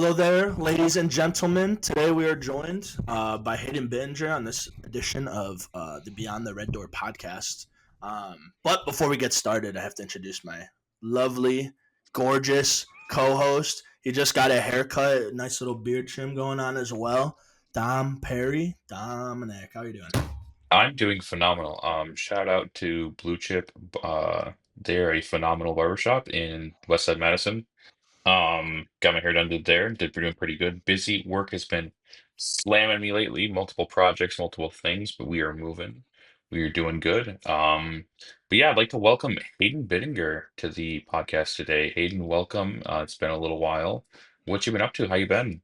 Hello there, ladies and gentlemen. Today we are joined by Hayden Bittinger on this edition of the Beyond the Red Door podcast. But before we get started, I have to introduce my lovely, gorgeous co-host. He just got a haircut, nice little beard trim going on as well. Dominick, how are you doing? I'm doing phenomenal. Shout out to Blue Chip. They're a phenomenal barbershop in West Side Madison. Got my hair done there. Doing pretty good. Busy work has been slamming me lately. Multiple projects, multiple things, but we are moving. We are doing good. But yeah, I'd like to welcome Hayden Bittinger to the podcast today. Hayden, welcome. It's been a little while. What you been up to? How you been?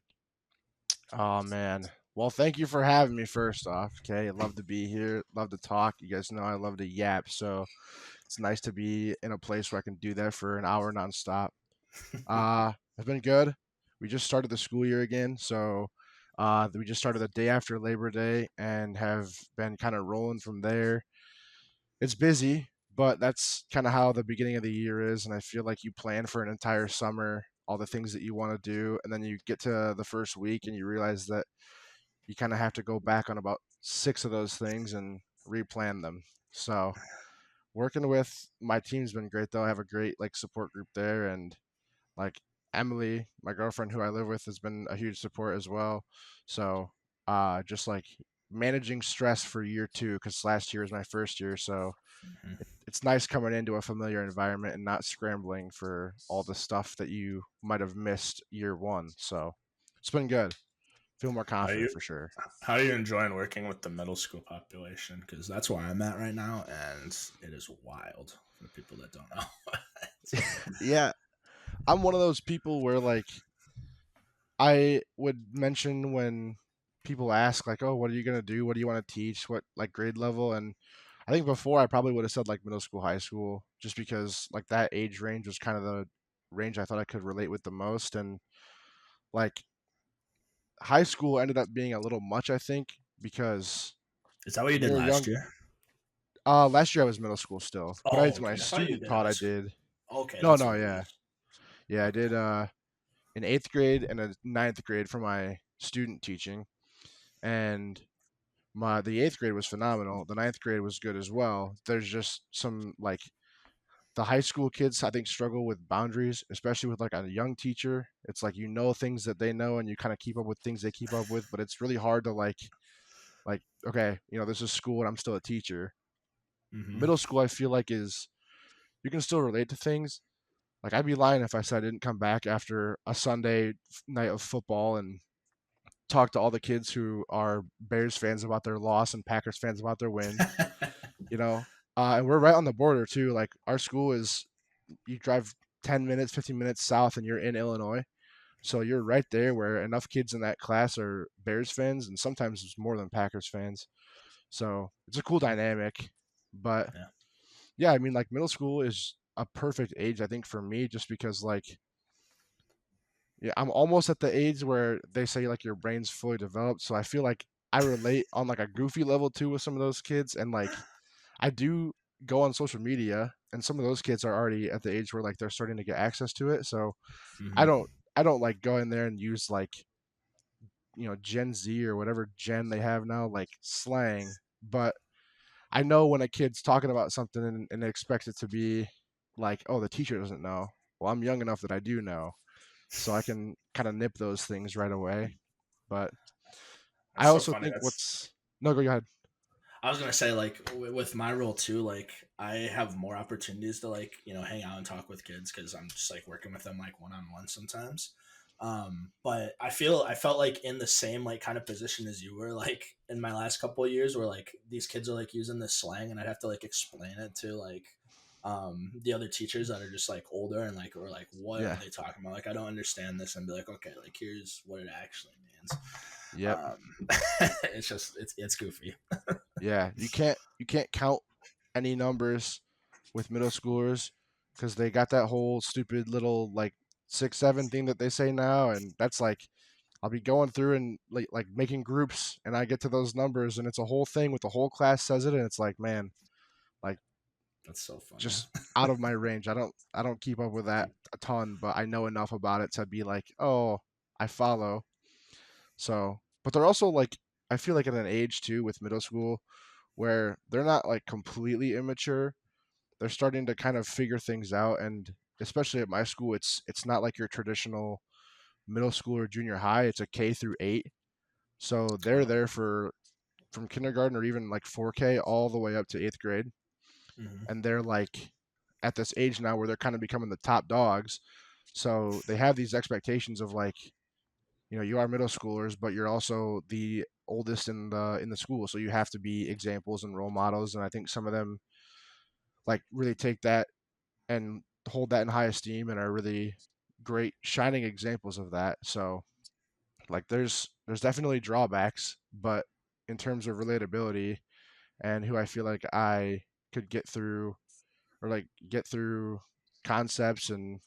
Oh man. Well, thank you for having me first off. Okay. I love to be here. Love to talk. You guys know I love to yap. So it's nice to be in a place where I can do that for an hour nonstop. It's been good. We just started the school year again. So we just started the day after Labor Day and have been kind of rolling from there. It's busy, but that's kind of how the beginning of the year is. And I feel like you plan for an entire summer, all the things that you want to do. And then you get to the first week and you realize that you kind of have to go back on about six of those things and replan them. So working with my team's been great though. I have a great support group there, and like Emily, my girlfriend who I live with, has been a huge support as well. So just managing stress for year two, because last year was my first year. So it's nice coming into a familiar environment and not scrambling for all the stuff that you might have missed year one. So it's been good. Feel more How are you? confident for sure. How are you enjoying working with the middle school population? Because that's where I'm at right now, and it is wild for people that don't know. Yeah, I'm one of those people where I would mention when people ask "Oh, what are you gonna do? What do you want to teach? What grade level?" And I think before I probably would have said middle school, high school, just because that age range was kind of the range I thought I could relate with the most. And like high school ended up being a little much, I think, because Is that what you when did you're last young. year? Last year I was middle school still, but Oh, when I okay. I thought you student did taught, high I school. did. Okay, No, that's no, what it yeah, was. yeah, I Okay. did. In eighth grade and a ninth grade for my student teaching, and the eighth grade was phenomenal. The ninth grade was good as well. There's just some the high school kids I think struggle with boundaries, especially with a young teacher. It's things that they know and you kind of keep up with things they keep up with, but it's really hard to okay, this is school and I'm still a teacher. Mm-hmm. Middle school I feel is you can still relate to things. I'd be lying if I said I didn't come back after a Sunday night of football and talk to all the kids who are Bears fans about their loss and Packers fans about their win. you know. And we're right on the border too. Our school is, you drive 10 minutes, 15 minutes south, and you're in Illinois. So you're right there where enough kids in that class are Bears fans, and sometimes it's more than Packers fans. So it's a cool dynamic. But Yeah. yeah, I mean, middle school is a perfect age, I think, for me, just because yeah, I'm almost at the age where they say your brain's fully developed. So I feel like I relate on a goofy level too with some of those kids, and I do go on social media, and some of those kids are already at the age where they're starting to get access to it. So I Mm-hmm. don't I don't go in there and use Gen Z or whatever gen they have now slang, but I know when a kid's talking about something and they expect it to be oh, the teacher doesn't know. Well, I'm young enough that I do know, so I can kind of nip those things right away. But I That's so also funny. think That's what's no, go ahead. I was gonna say with my role too. I have more opportunities to hang out and talk with kids because I'm just working with them one on one sometimes. But I felt in the same kind of position as you were in my last couple of years where these kids are using this slang and I'd have to explain it to the other teachers that are just older and or what are Yeah. they talking about, I don't understand this, and be okay, here's what it actually means. Yep. um it's goofy. Yeah. You can't count any numbers with middle schoolers because they got that whole stupid little 6 7 thing that they say now, and that's I'll be going through and making groups, and I get to those numbers, and it's a whole thing with the whole class says it, and it's man, like That's so funny. just out of my range. I don't keep up with that a ton, but I know enough about it to be oh, I follow. So, but they're also like, I feel like at an age too with middle school where they're not like completely immature. They're starting to kind of figure things out, and especially at my school, it's not like your traditional middle school or junior high. It's a K through 8. So they're Oh. there for from kindergarten or even like 4K all the way up to 8th grade. Mm-hmm. And they're like at this age now where they're kind of becoming the top dogs. So they have these expectations of like, you are middle schoolers, but you're also the oldest in the school. So you have to be examples and role models. And I think some of them like really take that and hold that in high esteem and are really great shining examples of that. So like there's definitely drawbacks, but in terms of relatability and who I feel like I could get through or like get through concepts and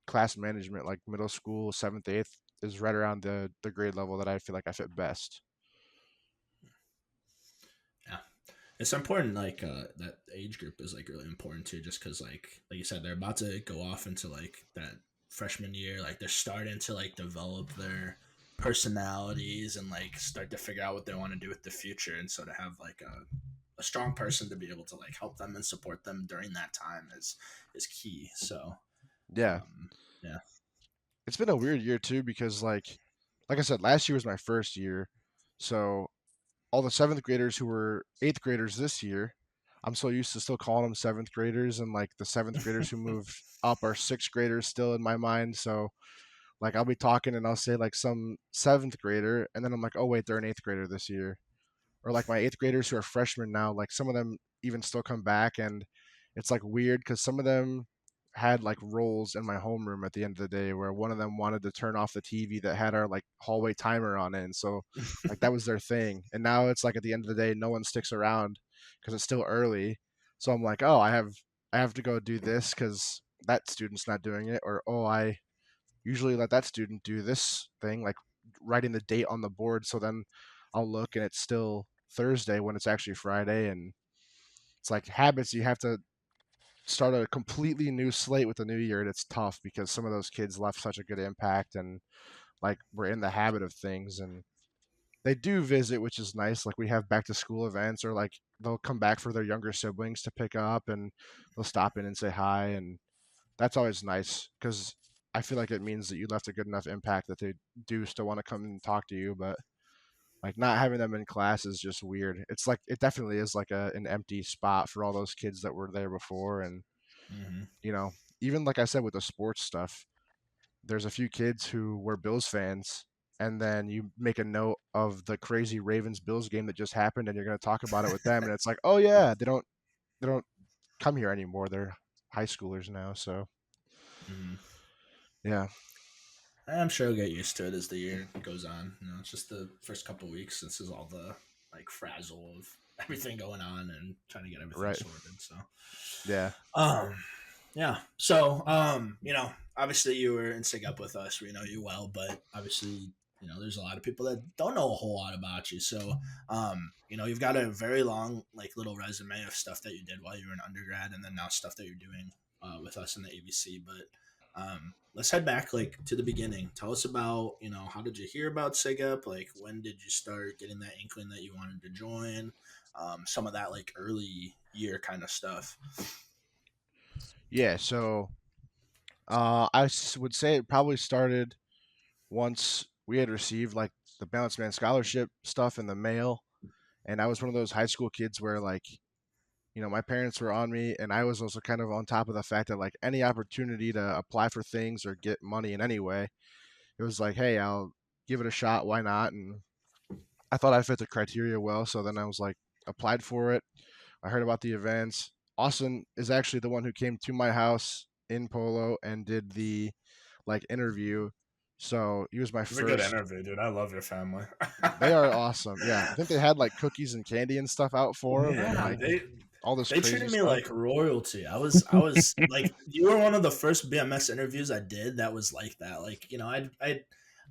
class management, like middle school, 7th, 8th is right around the grade level that I feel like I fit best. Yeah, it's important. Like that age group is like really important too, just because like you said, they're about to go off into like that freshman year. Like they're starting to like develop their personalities and like start to figure out what they want to do with the future. And so to have like a strong person to be able to like help them and support them during that time is key. So Yeah. um, yeah. It's been a weird year too because like I said, last year was my first year. So all the 7th graders who were 8th graders this year, I'm so used to still calling them 7th graders, and like the 7th graders who moved up are 6th graders still in my mind. So like I'll be talking and I'll say like some 7th grader, and then I'm like, oh wait, they're an 8th grader this year. Or like my 8th graders who are freshmen now, like some of them even still come back, and it's like weird because some of them had like roles in my homeroom at the end of the day where one of them wanted to turn off the TV that had our like hallway timer on it, and so like that was their thing. And now it's like at the end of the day no one sticks around because it's still early, so I'm like, oh, I have to go do this because that student's not doing it, or oh, I usually let that student do this thing, like writing the date on the board. So then I'll look and it's still Thursday when it's actually Friday. And it's like habits. You have to start a completely new slate with the new year. And it's tough because some of those kids left such a good impact and like we're in the habit of things. And they do visit, which is nice. Like we have back to school events or like they'll come back for their younger siblings to pick up and they'll stop in and say hi. And that's always nice because I feel like it means that you left a good enough impact that they do still want to come and talk to you. But like not having them in class is just weird. It's like it definitely is like an empty spot for all those kids that were there before. And Mm-hmm. even like I said with the sports stuff, there's a few kids who were Bills fans. And then you make a note of the crazy Ravens Bills game that just happened, and you're going to talk about it with them. And it's like, oh yeah, they don't come here anymore. They're high schoolers now. So Mm-hmm. yeah, I'm sure I'll get used to it as the year goes on. It's just the first couple weeks. This is all the like frazzle of everything going on and trying to get everything right. sorted. So, Yeah. um, yeah. So, obviously you were in SigEp with us. We know you well, but obviously, there's a lot of people that don't know a whole lot about you. So, you've got a very long, like, little resume of stuff that you did while you were in undergrad, and then now stuff that you're doing with us in the AVC. But let's head back like to the beginning. Tell us about, how did you hear about SigEp? Like, when did you start getting that inkling that you wanted to join? Some of that like early year kind of stuff. Yeah. So would say it probably started once we had received like the Balanced Man scholarship stuff in the mail, and I was one of those high school kids where like my parents were on me, and I was also kind of on top of the fact that like any opportunity to apply for things or get money in any way, it was like, hey, I'll give it a shot. Why not? And I thought I fit the criteria well, so then I was like applied for it. I heard about the events. Austin is actually the one who came to my house in Polo and did the like interview. So he was my It was a good first. interview, dude. I love your family. They are awesome. Yeah, I think they had like cookies and candy and stuff out for him, and Yeah, like all this they crazy treated me stuff. like royalty. I was like, you were one of the first BMS interviews I did that was like that. Like,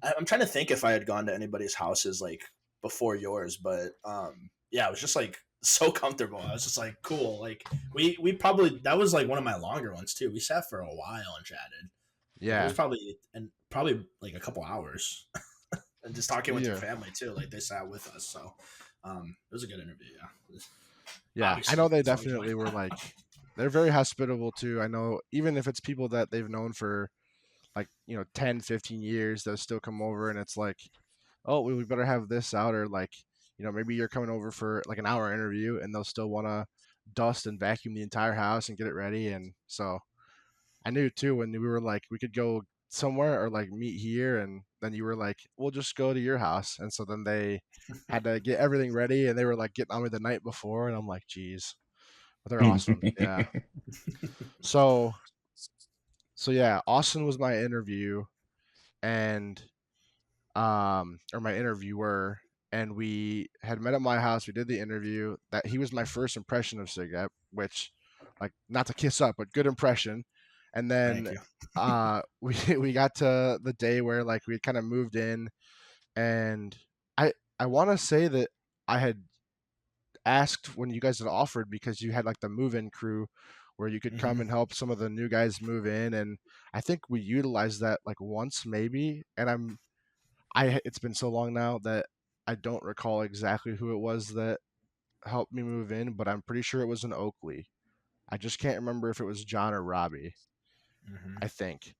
I'm trying to think if I had gone to anybody's houses like before yours, but yeah, it was just like so comfortable. I was just like, cool. Like we probably that was like one of my longer ones too. We sat for a while and chatted. Like it was Yeah, probably probably like a couple hours, and just talking with their Yeah. family too. Like they sat with us, so it was a good interview. Yeah, Yeah, I obviously know they it's always definitely were like, they're very hospitable too. I know even if it's people that they've known for like, 10, 15 years, they'll still come over and it's like, oh, we better have this out, or like, maybe you're coming over for like an hour interview and they'll still want to dust and vacuum the entire house and get it ready. And so I knew too when we were like, we could go somewhere or like meet here, and then you were like, we'll just go to your house. And so then they had to get everything ready and they were like getting on me the night before, and I'm like, geez, but they're awesome. Yeah. So yeah, Austin was my interview, and or my interviewer, and we had met at my house. We did the interview. That he was my first impression of SigEp, which, like, not to kiss up, but good impression. And Thank then you. we got to the day where like we kind of moved in, and I want to say that I had asked when you guys had offered, because you had like the move-in crew where you could come Mm-hmm. and help some of the new guys move in, and I think we utilized that like once maybe, and it's been so long now that I don't recall exactly who it was that helped me move in, but I'm pretty sure it was an Oakley. I just can't remember if it was John or Robbie, Mm-hmm. I think.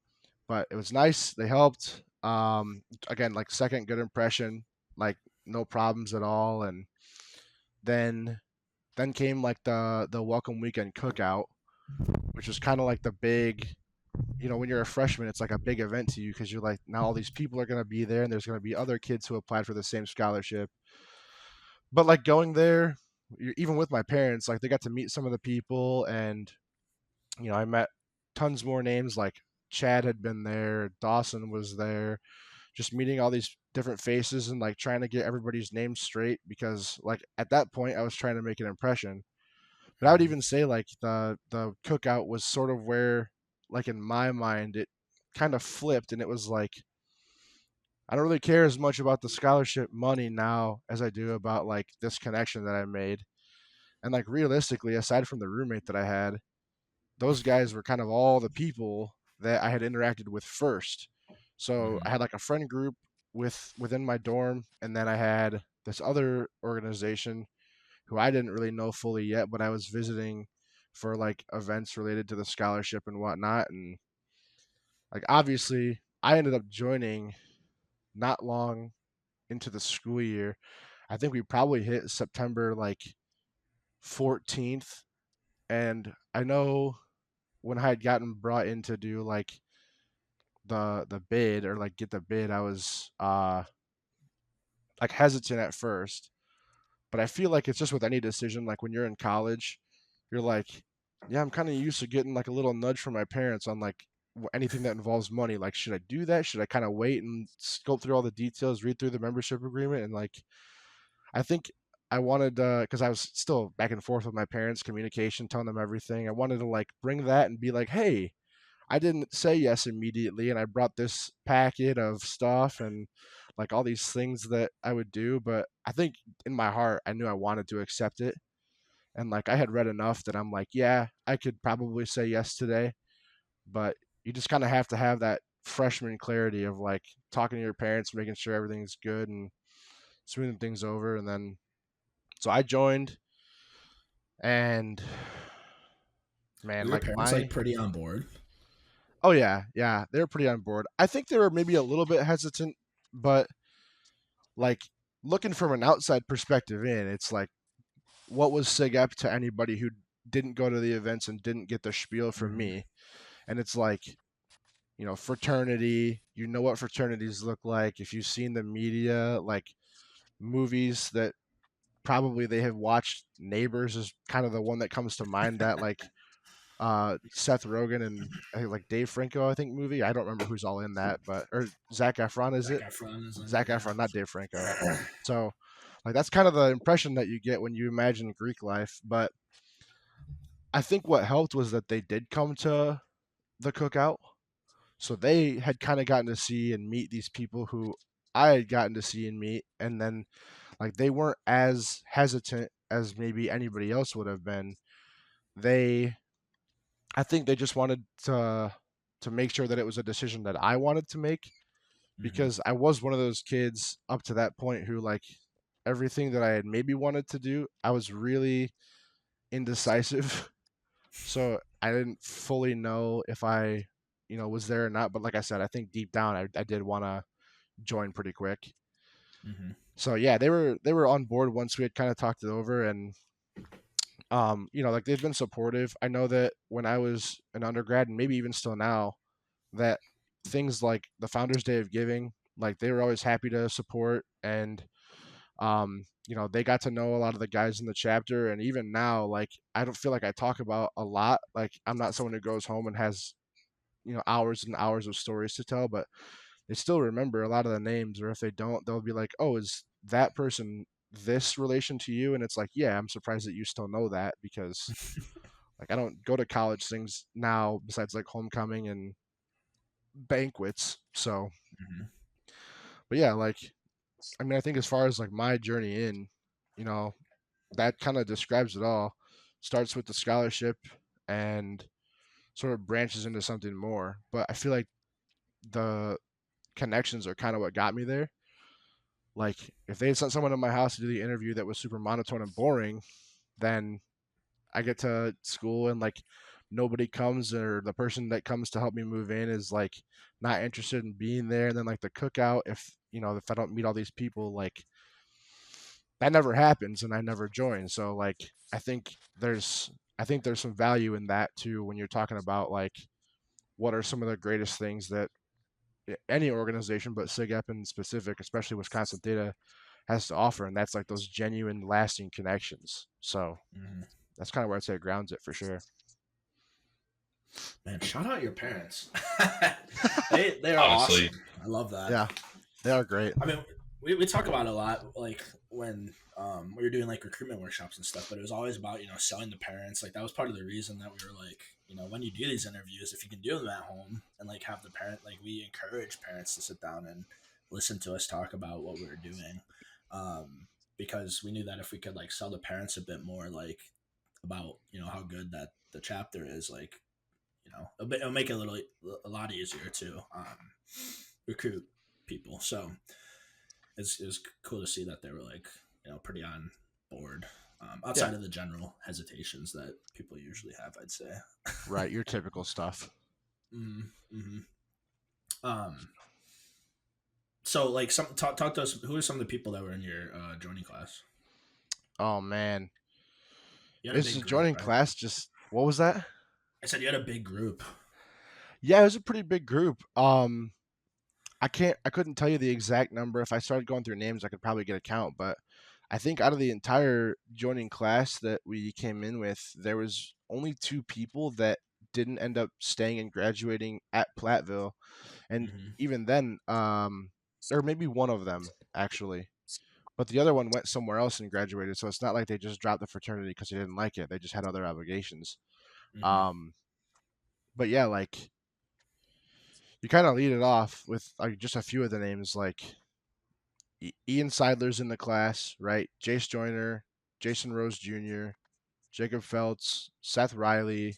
But it was nice. They helped. Again, like second good impression, like no problems at all. And then came like the welcome weekend cookout, which was kind of like the big, when you're a freshman, it's like a big event to you because you're like, now all these people are going to be there and there's going to be other kids who applied for the same scholarship. But like going there, even with my parents, like they got to meet some of the people, and I met tons more names. Like Chad had been there, Dawson was there, just meeting all these different faces and like trying to get everybody's names straight, because like at that point I was trying to make an impression. But I would Mm-hmm. even say like the cookout was sort of where, like in my mind, it kind of flipped, and it was like, I don't really care as much about the scholarship money now as I do about like this connection that I made. And like realistically, aside from the roommate that I had, those guys were kind of all the people that I had interacted with first. So Mm-hmm. I had like a friend group within my dorm, and then I had this other organization who I didn't really know fully yet, but I was visiting for like events related to the scholarship and whatnot. And like obviously I ended up joining not long into the school year. I think we probably hit September like 14th. And I know when I had gotten brought in to do like the bid, or like get the bid, I was like hesitant at first. But I feel like it's just with any decision, like when you're in college, you're like, yeah, I'm kind of used to getting like a little nudge from my parents on like anything that involves money. Like, should I do that? Should I kind of wait and scope through all the details, read through the membership agreement? And like, I think I wanted, because I was still back and forth with my parents, communication, telling them everything. I wanted to like bring that and be like, hey, I didn't say yes immediately, and I brought this packet of stuff and like all these things that I would do. But I think in my heart, I knew I wanted to accept it. And like I had read enough that I'm like, yeah, I could probably say yes today. But you just kind of have to have that freshman clarity of like talking to your parents, making sure everything's good and smoothing things over. And then, so I joined, and Were man, your like parents like pretty on board? oh yeah, they were pretty on board. I think they were maybe a little bit hesitant, but like looking from an outside perspective in, it's like, what was SigEp to anybody who didn't go to the events and didn't get the spiel from Mm-hmm. me? And it's like, fraternity, what fraternities look like. If you've seen the media, like movies that probably they have watched, Neighbors is kind of the one that comes to mind, that like Seth Rogen and I think like Dave Franco, I think, movie. I don't remember who's all in that, but or Zach Efron, is Zac it? Efron is in it, Zach Efron, not Dave Franco. So like that's kind of the impression that you get when you imagine Greek life. But I think what helped was that they did come to the cookout. So they had kind of gotten to see and meet these people who I had gotten to see and meet. And then like they weren't as hesitant as maybe anybody else would have been. They I think they just wanted to make sure that it was a decision that I wanted to make. because I was one of those kids up to that point who, like, everything that I had maybe wanted to do, I was really indecisive. So I didn't fully know if I, was there or not. But like I said, I think deep down I did want to join pretty quick. Mm-hmm. So yeah, they were on board once we had kind of talked it over, and like, they've been supportive. I know that when I was an undergrad, and maybe even still now, that things like the Founders Day of Giving, like, they were always happy to support. And they got to know a lot of the guys in the chapter. And even now, like, I don't feel like I talk about a lot. Like, I'm not someone who goes home and has, hours and hours of stories to tell, but they still remember a lot of the names. Or if they don't, they'll be like, oh, is that person this relation to you? And it's like, yeah, I'm surprised that you still know that, because like, I don't go to college things now besides like homecoming and banquets. So, Mm-hmm. but yeah, like, I mean, I think as far as like my journey in, you know, that kind of describes it all. Starts with the scholarship and sort of branches into something more. But I feel like the connections are kind of what got me there. Like, if they had sent someone to my house to do the interview that was super monotone and boring, then I get to school and, like, nobody comes, or the person that comes to help me move in is like not interested in being there. And then, like, the cookout, if I don't meet all these people, like, that never happens and I never join. So, like, I think there's some value in that too, when you're talking about, like, what are some of the greatest things that any organization, but SigEp in specific, especially Wisconsin Data, has to offer. And that's like those genuine lasting connections. So Mm-hmm. that's kind of where I'd say it grounds it for sure. Man, shout out your parents. they are Honestly, awesome. I love that. Yeah, they are great. I mean, we talk about it a lot, like when we were doing like recruitment workshops and stuff, but it was always about, selling the parents. Like, that was part of the reason that we were like, when you do these interviews, if you can do them at home and like have the parent, like, we encourage parents to sit down and listen to us talk about what we were doing, because we knew that if we could like sell the parents a bit more, like, about how good that the chapter is, like, it'll make it a lot easier to recruit people. So it's cool to see that they were like, pretty on board, outside Yeah, of the general hesitations that people usually have, I'd say. right. Your typical stuff. Mm-hmm. Um. So, like, talk to us. Who are some of the people that were in your joining class? Oh man, You had a this big is group, joining right? class. Just what was that? I said you had a big group. Yeah, it was a pretty big group. I couldn't tell you the exact number. If I started going through names, I could probably get a count, but I think out of the entire joining class that we came in with, there was only 2 people that didn't end up staying and graduating at Platteville. And Mm-hmm. even then, or maybe one of them actually, but the other one went somewhere else and graduated. So it's not like they just dropped the fraternity because they didn't like it. They just had other obligations. Mm-hmm. Um, but yeah, like, you kind of lead it off with like just a few of the names, like Ian Seidler's in the class, right? Jace Joyner, Jason Rose Jr., Jacob Feltz, Seth Riley,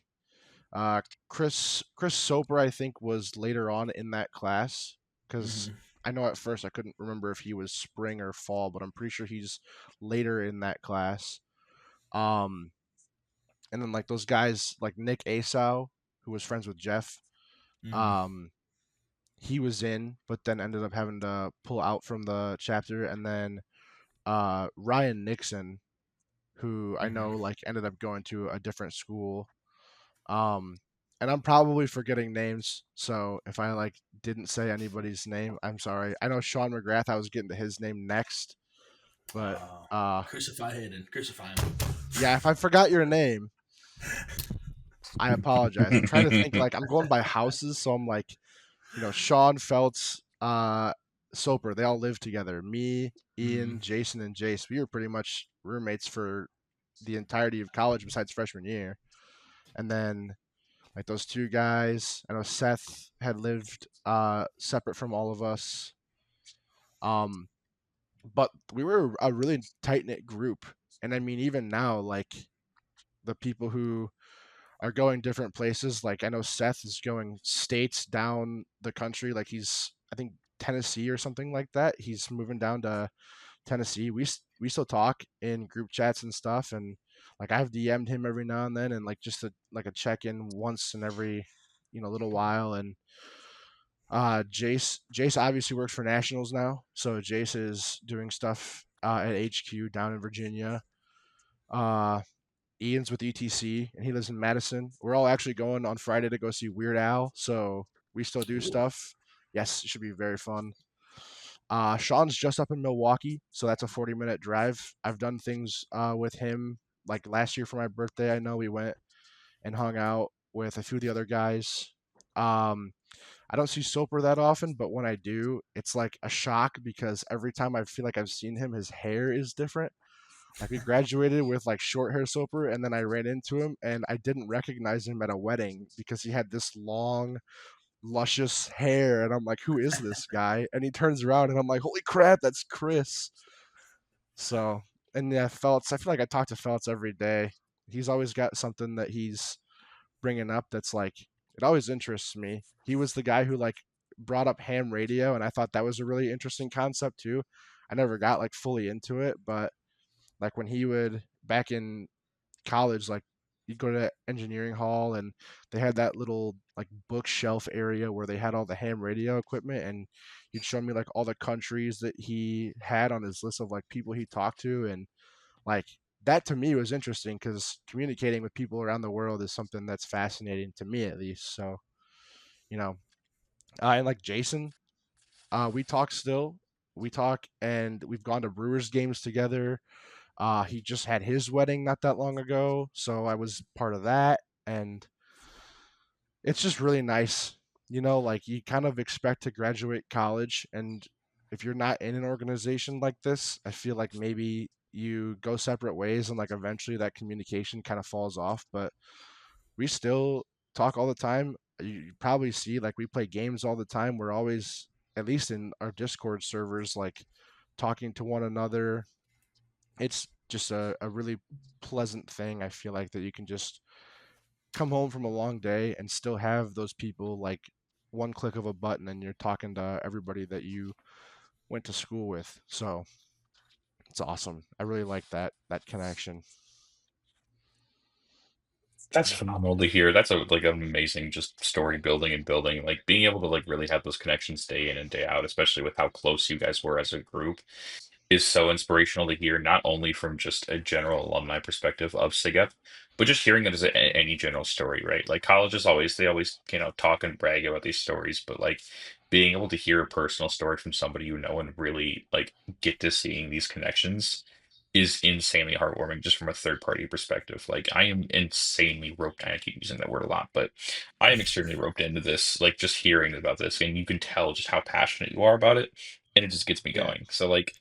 uh, Chris Soper. I think was later on in that class, because Mm-hmm. I know at first I couldn't remember if he was spring or fall, but I'm pretty sure he's later in that class. Um, and then like those guys like Nick Asau, who was friends with Jeff. Mm-hmm. Um, he was in, but then ended up having to pull out from the chapter. And then Ryan Nixon, who I Mm-hmm. know like ended up going to a different school. Um, and I'm probably forgetting names, so if I like didn't say anybody's name, I'm sorry. I know Sean McGrath. I was getting to his name next, but Crucify Hayden. Crucify him. yeah, if I forgot your name, I apologize. I'm trying to think. Like, I'm going by houses, so I'm like, Sean Feltz, Soper. They all live together. Me, Mm-hmm. Ian, Jason, and Jace. We were pretty much roommates for the entirety of college besides freshman year. And then like those 2 guys, I know Seth had lived separate from all of us. Um, but we were a really tight knit group. And I mean, even now, like, the people who are going different places, like, I know Seth is going states down the country. Like, he's, I think, Tennessee or something like that. He's moving down to Tennessee. We still talk in group chats and stuff, and like I've DM'd him every now and then, and like just a check in once in every little while. And Jace obviously works for Nationals now, so Jace is doing stuff at HQ down in Virginia. Ian's with ETC, and he lives in Madison. We're all actually going on Friday to go see Weird Al, so we still do stuff. Yes, it should be very fun. Sean's just up in Milwaukee, so that's a 40-minute drive. I've done things with him, like last year for my birthday. I know we went and hung out with a few of the other guys. I don't see Soper that often, but when I do, it's like a shock because every time I feel like I've seen him, his hair is different. Like we graduated with like short hair Soper, and then I ran into him and I didn't recognize him at a wedding because he had this long, luscious hair, and I'm like, who is this guy? And he turns around and I'm like, holy crap, that's Chris. So, and yeah, Feltz, I feel like I talk to Feltz every day. He's always got something that he's bringing up that's like, it always interests me. He was the guy who like brought up ham radio, and I thought that was a really interesting concept too. I never got like fully into it, but like when he would back in college, like you'd go to engineering hall and they had that little like bookshelf area where they had all the ham radio equipment, and he'd show me like all the countries that he had on his list of like people he talked to, and like that to me was interesting because communicating with people around the world is something that's fascinating to me at least. So you know, and like Jason, we talk still. We talk, and we've gone to Brewers games together. He just had his wedding not that long ago, so I was part of that, and it's just really nice. Like you kind of expect to graduate college, and if you're not in an organization like this, I feel like maybe you go separate ways, and like eventually that communication kind of falls off. But we still talk all the time. You probably see like we play games all the time. We're always, at least in our Discord servers, like talking to one another. It's just a really pleasant thing. I feel like that you can just come home from a long day and still have those people like one click of a button and you're talking to everybody that you went to school with. So it's awesome. I really like that connection. That's phenomenal to hear. That's like an amazing just story building and building. Like being able to like really have those connections day in and day out, especially with how close you guys were as a group, is so inspirational to hear, not only from just a general alumni perspective of SigEp, but just hearing it as any general story, right? Like colleges always, they always, talk and brag about these stories, but like being able to hear a personal story from somebody you know and really like get to seeing these connections is insanely heartwarming just from a third party perspective. Like I am insanely roped. I keep using that word a lot, but I am extremely roped into this, like just hearing about this, and you can tell just how passionate you are about it, and it just gets me Yeah. going. So like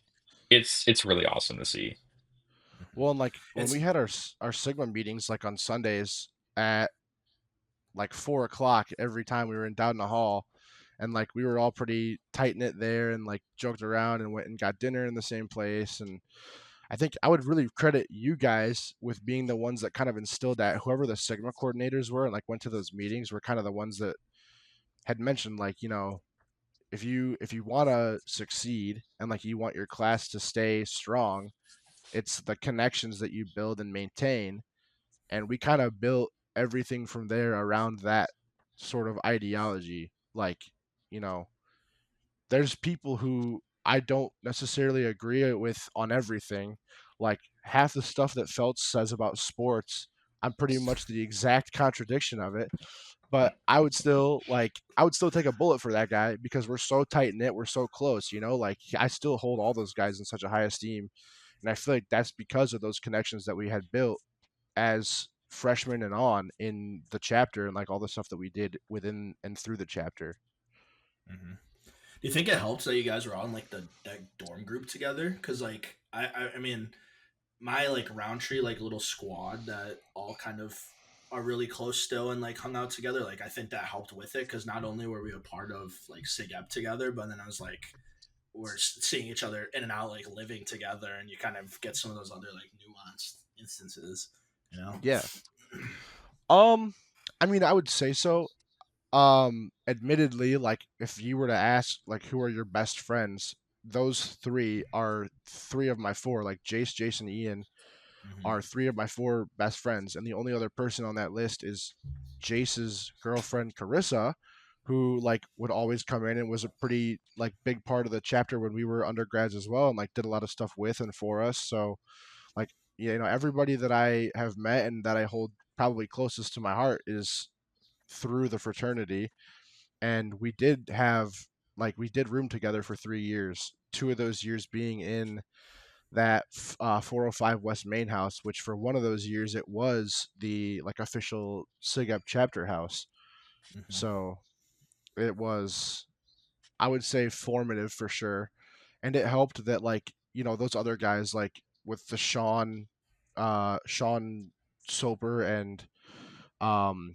it's really awesome to see. Well, and like when It's we had our Sigma meetings like on Sundays at like 4 o'clock every time we were in down in the hall, and like we were all pretty tight knit there and like joked around and went and got dinner in the same place. And I think I would really credit you guys with being the ones that kind of instilled that. Whoever the Sigma coordinators were and like went to those meetings were kind of the ones that had mentioned like, if you want to succeed and like you want your class to stay strong, it's the connections that you build and maintain. And we kind of built everything from there around that sort of ideology. Like, you know, there's people who I don't necessarily agree with on everything. Like half the stuff that Feltz says about sports, I'm pretty much the exact contradiction of it. But I would still take a bullet for that guy because we're so tight knit, we're so close, like I still hold all those guys in such a high esteem. And I feel like that's because of those connections that we had built as freshmen and on in the chapter and like all the stuff that we did within and through the chapter. mm-hmm. Do you think it helps that you guys were on like the that dorm group together? Because like I mean, my like Roundtree like little squad that all kind of are really close still and like hung out together. Like I think that helped with it because not only were we a part of like SigEp together, but then I was like we're seeing each other in and out like living together, and you kind of get some of those other like nuanced instances, you know. Yeah. Um I mean, I would say so. Admittedly, like if you were to ask like who are your best friends, those three are three of my four. Like Jace, Jason, Ian Mm-hmm. are three of my four best friends, and the only other person on that list is Jace's girlfriend Carissa, who like would always come in and was a pretty like big part of the chapter when we were undergrads as well, and like did a lot of stuff with and for us. So like everybody that I have met and that I hold probably closest to my heart is through the fraternity. And we did room together for 3 years, two of those years being in that 405 West Main house, which for one of those years it was the like official SigEp chapter house. Mm-hmm. So it was, I would say, formative for sure. And it helped that like those other guys like with the Sean Soper and um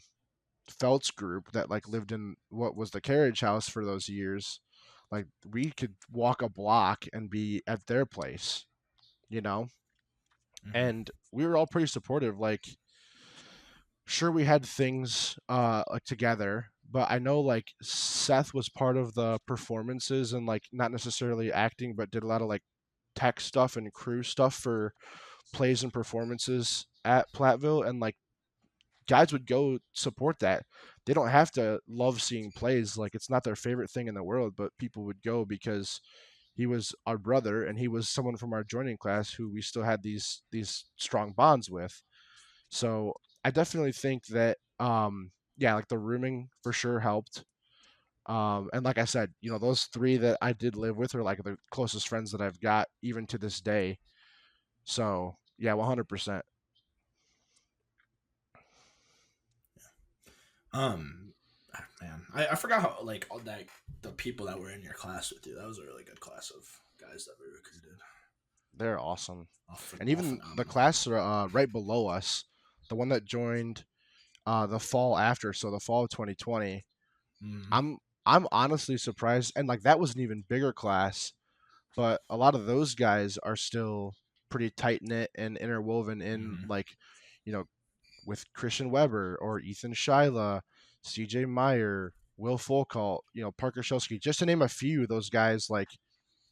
Feltz group that like lived in what was the carriage house for those years, like we could walk a block and be at their place, you know? Mm-hmm. And we were all pretty supportive. Like sure we had things like together, but I know like Seth was part of the performances and like not necessarily acting, but did a lot of like tech stuff and crew stuff for plays and performances at Platteville, and like guys would go support that. They don't have to love seeing plays, like it's not their favorite thing in the world, but people would go because he was our brother and he was someone from our joining class who we still had these strong bonds with. So I definitely think that yeah, like the rooming for sure helped. And like I said, those three that I did live with are like the closest friends that I've got even to this day. So yeah, 100%. Man, I forgot how like all that the people that were in your class with you. That was a really good class of guys that we recruited. They're awesome. And All even the phenomenal. class right below us, the one that joined the fall after, so the fall of 2020, Mm-hmm. I'm I'm honestly surprised, and like that was an even bigger class, but a lot of those guys are still pretty tight knit and interwoven in Mm-hmm. like, you know, with Christian Weber or Ethan Shyla, CJ Meyer, Will Folkalt, Parker Shelsky, just to name a few of those guys like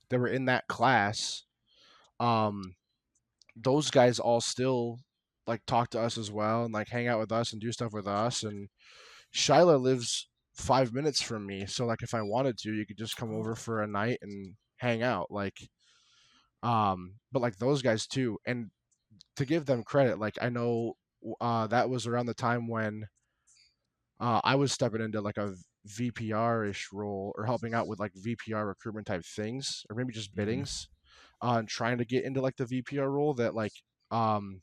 that were in that class. Um, those guys all still like talk to us as well and like hang out with us and do stuff with us. And Shyla lives 5 minutes from me, so like if I wanted to, you could just come over Oh. for a night and hang out. Like, but like those guys too. And to give them credit, like I know that was around the time when I was stepping into like a VPR ish role or helping out with like VPR recruitment type things, or maybe just Mm-hmm. biddings, and trying to get into like the VPR role. That like um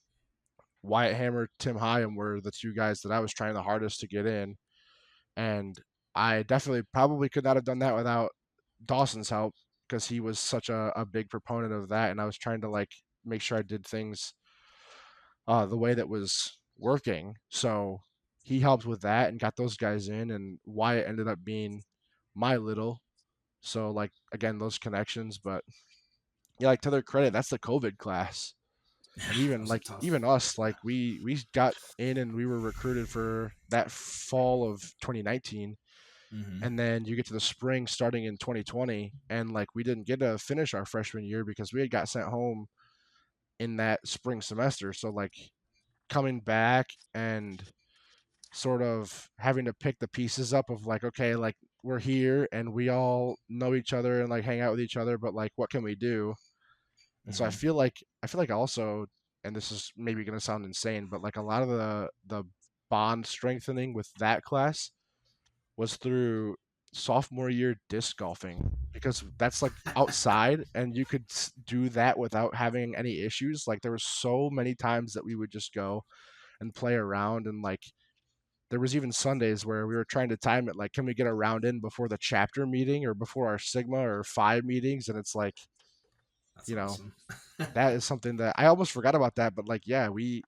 Wyatt Hammer, Tim Hyam were the two guys that I was trying the hardest to get in, and I definitely probably could not have done that without Dawson's help because he was such a big proponent of that, and I was trying to like make sure I did things the way that was working. So he helped with that and got those guys in, and Wyatt ended up being my little. So like again, those connections, but yeah, like to their credit, that's the COVID class. Yeah, And that even was a like tough. even us, Yeah. like we got in and we were recruited for that fall of 2019, Mm-hmm. and then you get to the spring starting in 2020, and like we didn't get to finish our freshman year because we had got sent home in that spring semester. So like coming back and sort of having to pick the pieces up of like, okay, like we're here and we all know each other and like hang out with each other, but like what can we do? And so Mm-hmm. I feel like also, and this is maybe going to sound insane, but like a lot of the bond strengthening with that class was through sophomore year disc golfing, because that's like outside and you could do that without having any issues. Like there were so many times that we would just go and play around, and like there was even Sundays where we were trying to time it, like can we get a round in before the chapter meeting or before our Sigma or Phi meetings, and it's like, That's you know, awesome. that is something that I almost forgot about that, but like yeah, we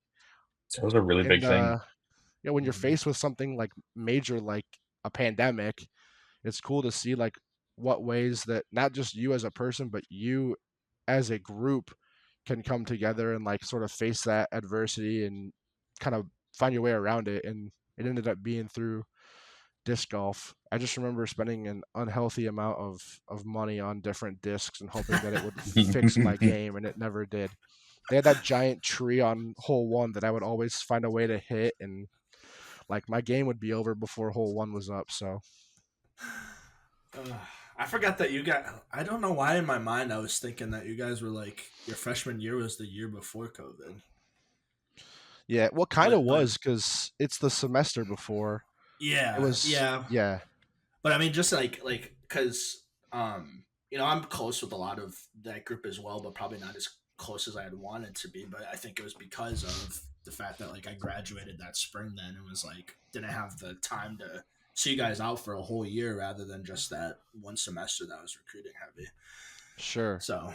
So that was a really and big thing. when you're Mm-hmm. faced with something like major like a pandemic, it's cool to see like what ways that not just you as a person but you as a group can come together and like sort of face that adversity and kind of find your way around it. And it ended up being through disc golf. I just remember spending an unhealthy amount of money on different discs and hoping that it would fix my game, and it never did. They had that giant tree on hole 1 that I would always find a way to hit, and like my game would be over before hole 1 was up. So I forgot that you got. I don't know why in my mind I was thinking that you guys were like your freshman year was the year before COVID. yeah, well, kind of But was because it's the semester before. It yeah, was yeah. yeah, But I mean, just like because I'm close with a lot of that group as well, but probably not as close as I had wanted to be. But I think it was because of the fact that like I graduated that spring then and was like didn't have the time to see you guys out for a whole year rather than just that one semester that was recruiting heavy. sure, So,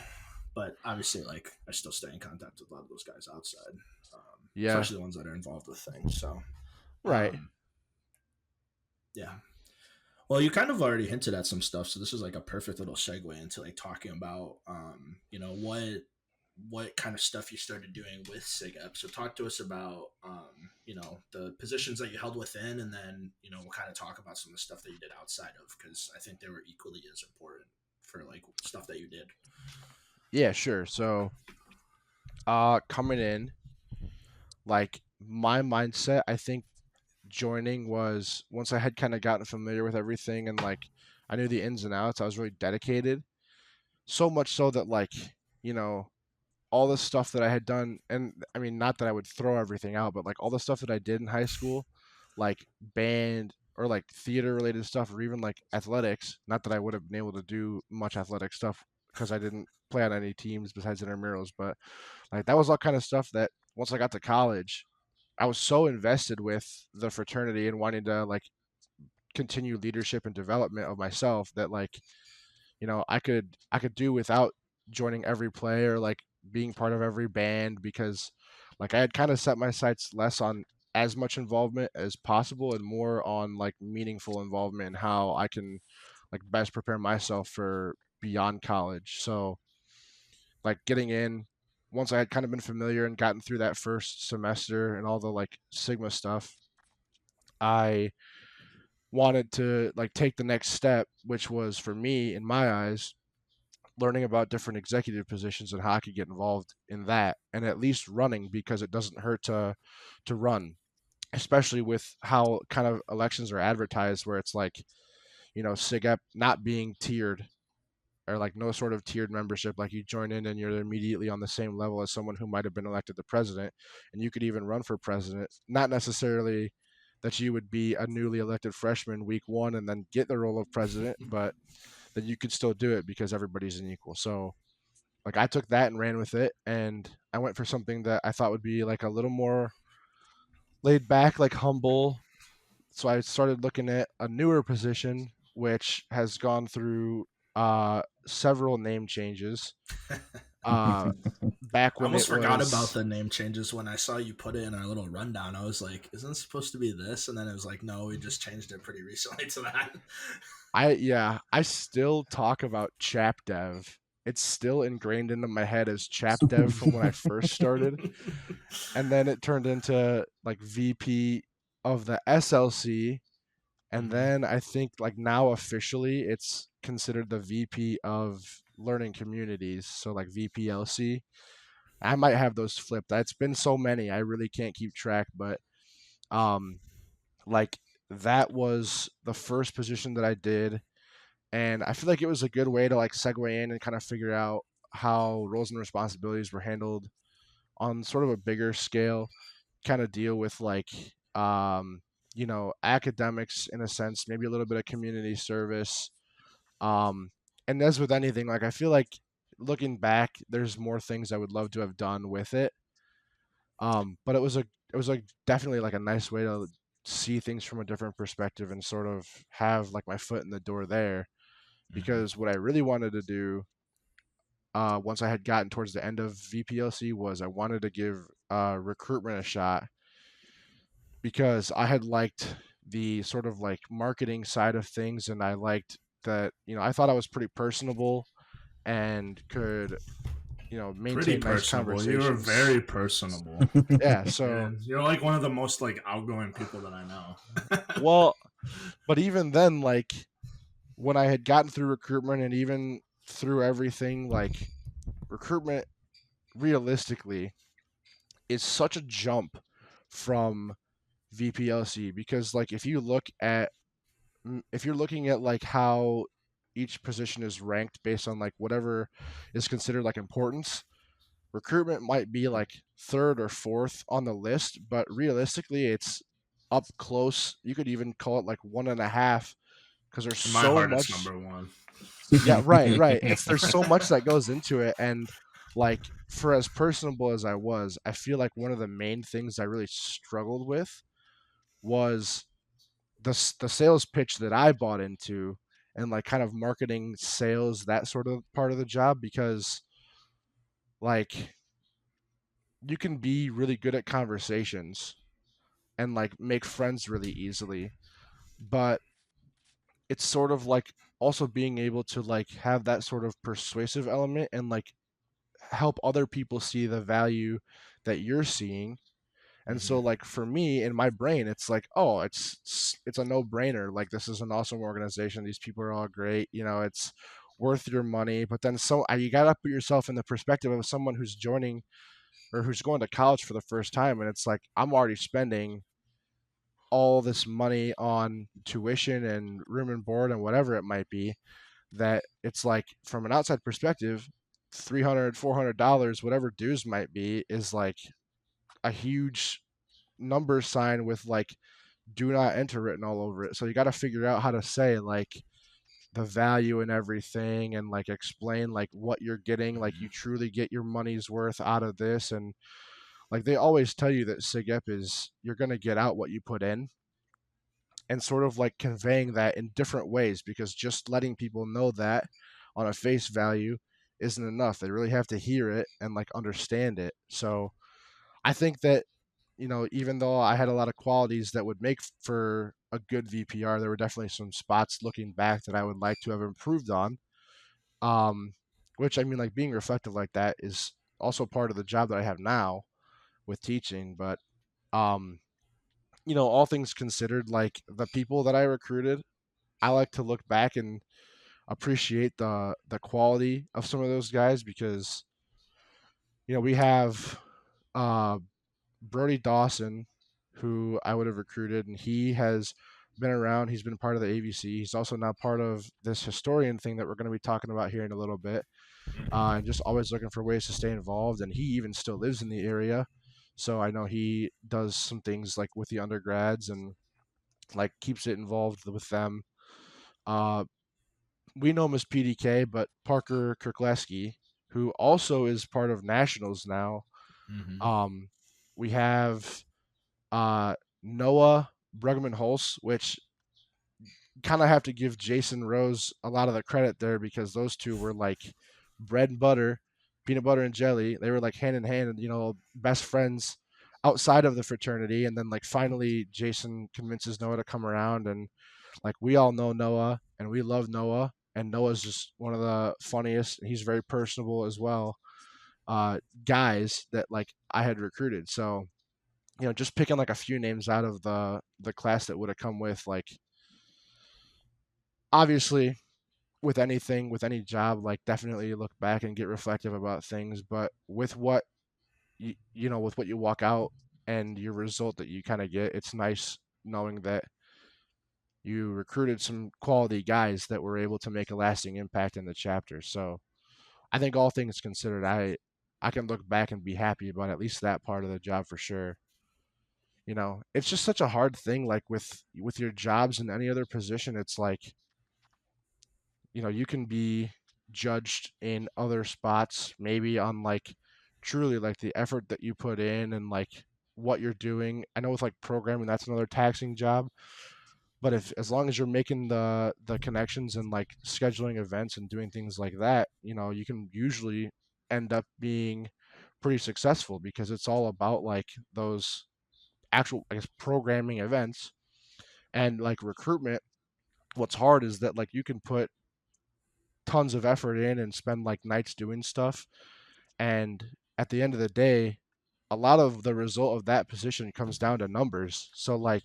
but obviously, like I still stay in contact with a lot of those guys outside, yeah, especially the ones that are involved with things. So, right. yeah. Well, you kind of already hinted at some stuff, so this is like a perfect little segue into like talking about, what kind of stuff you started doing with SigEp. So talk to us about, the positions that you held within, and then we'll kind of talk about some of the stuff that you did outside of, because I think they were equally as important for like stuff that you did. Yeah, sure. So, coming in, like my mindset, I think joining was once I had kind of gotten familiar with everything and like I knew the ins and outs, I was really dedicated. So much so that like, you know, all the stuff that I had done, and I mean, not that I would throw everything out, but like all the stuff that I did in high school, like band or like theater related stuff, or even like athletics, not that I would have been able to do much athletic stuff because I didn't play on any teams besides intramurals, but like that was all kind of stuff that once I got to college, I was so invested with the fraternity and wanting to like continue leadership and development of myself that like I could do without joining every play or like being part of every band, because like I had kind of set my sights less on as much involvement as possible and more on like meaningful involvement and how I can like best prepare myself for beyond college. So like getting in, once I had kind of been familiar and gotten through that first semester and all the like Sigma stuff, I wanted to like take the next step, which was for me in my eyes learning about different executive positions in hockey, get involved in that, and at least running, because it doesn't hurt to run, especially with how kind of elections are advertised, where it's like SigEp not being tiered or like no sort of tiered membership. Like you join in and you're immediately on the same level as someone who might have been elected the president, and you could even run for president. Not necessarily that you would be a newly elected freshman week 1 and then get the role of president, but that you could still do it because everybody's an equal. So like I took that and ran with it, and I went for something that I thought would be like a little more laid back, like humble. So I started looking at a newer position, which has gone through several name changes. Back I when almost it forgot about was, the name changes when I saw you put it in our little rundown. I was like, isn't it supposed to be this? And then it was like, no, we just changed it pretty recently to that. I still talk about chap dev. It's still ingrained into my head as chap dev from when I first started. And then it turned into like VP of the SLC. And then I think like now officially it's considered the VP of learning communities. So like VPLC. I might have those flipped. It's been so many, I really can't keep track. But like that was the first position that I did. And I feel like it was a good way to like segue in and kind of figure out how roles and responsibilities were handled on sort of a bigger scale, kind of deal with like academics in a sense, maybe a little bit of community service. And as with anything, like I feel like looking back, there's more things I would love to have done with it. But it was like definitely like a nice way to see things from a different perspective and sort of have like my foot in the door there, because what I really wanted to do once I had gotten towards the end of VPLC was I wanted to give recruitment a shot, because I had liked the sort of like marketing side of things, and I liked that I thought I was pretty personable and could Pretty maintain nice personable. You were conversations. very personable. Yeah, so You're like one of the most like outgoing people that I know. well, But even then, like when I had gotten through recruitment and even through everything, like recruitment realistically is such a jump from VPLC, because like if you're looking at like how each position is ranked based on like whatever is considered like importance, recruitment might be like third or fourth on the list, but realistically it's up close. You could even call it like 1.5, because there's In my so heart, it's much. number one. Yeah, right. There's so much that goes into it, and like for as personable as I was, I feel like one of the main things I really struggled with was the sales pitch that I bought into, and like kind of marketing, sales, that sort of part of the job, because like you can be really good at conversations and like make friends really easily, but it's sort of like also being able to like have that sort of persuasive element and like help other people see the value that you're seeing. And Mm-hmm. so like for me in my brain, it's like, oh, it's a no-brainer. Like this is an awesome organization. These people are all great. It's worth your money. But then you got to put yourself in the perspective of someone who's joining or who's going to college for the first time, and it's like I'm already spending all this money on tuition and room and board and whatever it might be, that it's like from an outside perspective, $300, $400, whatever dues might be, is like a huge number sign with like do not enter written all over it. So you got to figure out how to say like the value and everything, and like explain like what you're getting, like you truly get your money's worth out of this. And like they always tell you that SigEp is you're going to get out what you put in, and sort of like conveying that in different ways, because just letting people know that on a face value isn't enough. They really have to hear it and like understand it. So I think that, even though I had a lot of qualities that would make for a good VPR, there were definitely some spots looking back that I would like to have improved on. Um, which I mean, like being reflective like that is also part of the job that I have now with teaching. But, um, all things considered, like the people that I recruited, I like to look back and appreciate the quality of some of those guys, because, we have, uh, Brody Dawson, who I would have recruited, and he has been around. He's been part of the AVC. He's also now part of this historian thing that we're going to be talking about here in a little bit. And just always looking for ways to stay involved. And he even still lives in the area, so I know he does some things like with the undergrads and like keeps it involved with them. Uh, we know him as PDK, but Parker Kirkleski, who also is part of nationals now. Mm-hmm. Um, we have uh, Noah Brugman Hulse, which kind of have to give Jason Rose a lot of the credit there, because those two were like bread and butter, peanut butter and jelly. They were like hand in hand, best friends outside of the fraternity. And then like finally Jason convinces Noah to come around, and like we all know Noah and we love Noah, and Noah's just one of the funniest, and he's very personable as well. Guys that like I had recruited. So, just picking like a few names out of the class that would have come with, like, obviously with anything, with any job, like definitely look back and get reflective about things. But with what with what you walk out and your result that you kind of get, it's nice knowing that you recruited some quality guys that were able to make a lasting impact in the chapter. So I think all things considered, I can look back and be happy about at least that part of the job for sure. It's just such a hard thing, like with your jobs in any other position. It's like, you can be judged in other spots maybe on like truly like the effort that you put in and like what you're doing. I know with like programming, that's another taxing job, but if as long as you're making the connections and like scheduling events and doing things like that, you can usually end up being pretty successful, because it's all about like those actual, I guess, programming events. And like recruitment, what's hard is that like you can put tons of effort in and spend like nights doing stuff, and at the end of the day, a lot of the result of that position comes down to numbers. So like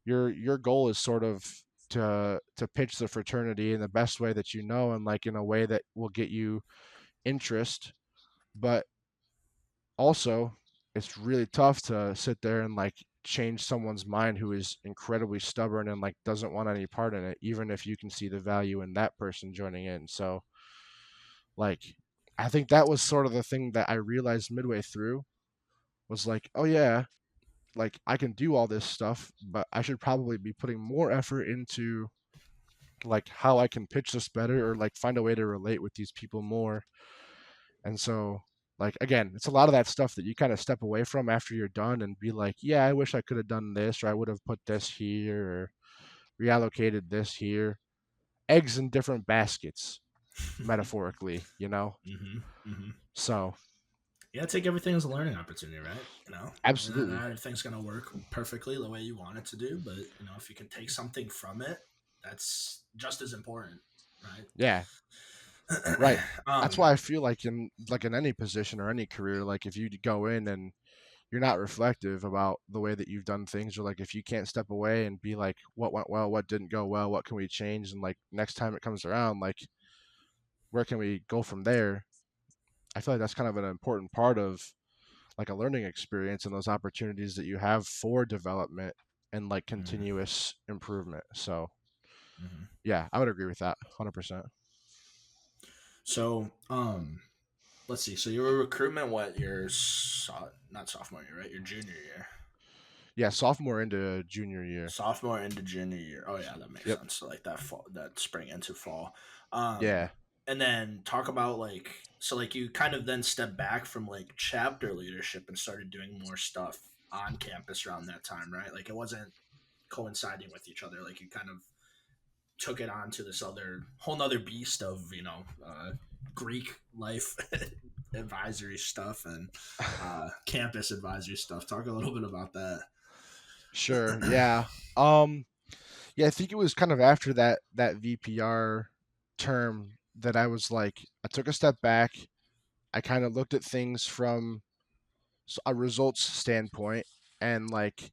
your goal is sort of to pitch the fraternity in the best way that you know, and like in a way that will get you interest. But also, it's really tough to sit there and like change someone's mind who is incredibly stubborn and like doesn't want any part in it, even if you can see the value in that person joining in. So like, I think that was sort of the thing that I realized midway through was like, oh yeah, like I can do all this stuff, but I should probably be putting more effort into like how I can pitch this better, or like find a way to relate with these people more. And so, like, again, it's a lot of that stuff that you kind of step away from after you're done and be like, yeah, I wish I could have done this, or I would have put this here, or reallocated this here. Eggs in different baskets, metaphorically, you know? So, Yeah, take everything as a learning opportunity, right? And absolutely. not everything's gonna work perfectly the way you want it to do, but if you can take something from it, that's just as important, right? Yeah, right. That's um, why I feel like in any position or any career, like if you go in and you're not reflective about the way that you've done things, or like if you can't step away and be like, what went well, what didn't go well, what can we change, and like next time it comes around, like where can we go from there? I feel like that's kind of an important part of like a learning experience and those opportunities that you have for development and like mhm, continuous improvement. So mhm. yeah, I would agree with that 100%. So, let's see. So you were recruitment what your not sophomore year, right? Your junior year. Yeah, sophomore into junior year. Sophomore into junior year. Oh yeah, that makes Yep. sense. So like that fall, that spring into fall. Yeah. And then talk about like so like you kind of then stepped back from like chapter leadership and started doing more stuff on campus around that time, right? Like it wasn't coinciding with each other. Like you kind of took it on to this other whole nother beast of Greek life advisory stuff and campus advisory stuff. Talk a little bit about that. Sure. Yeah. Um yeah, I think it was kind of after that VPR term that I was like, I took a step back. I kind of looked at things from a results standpoint, and like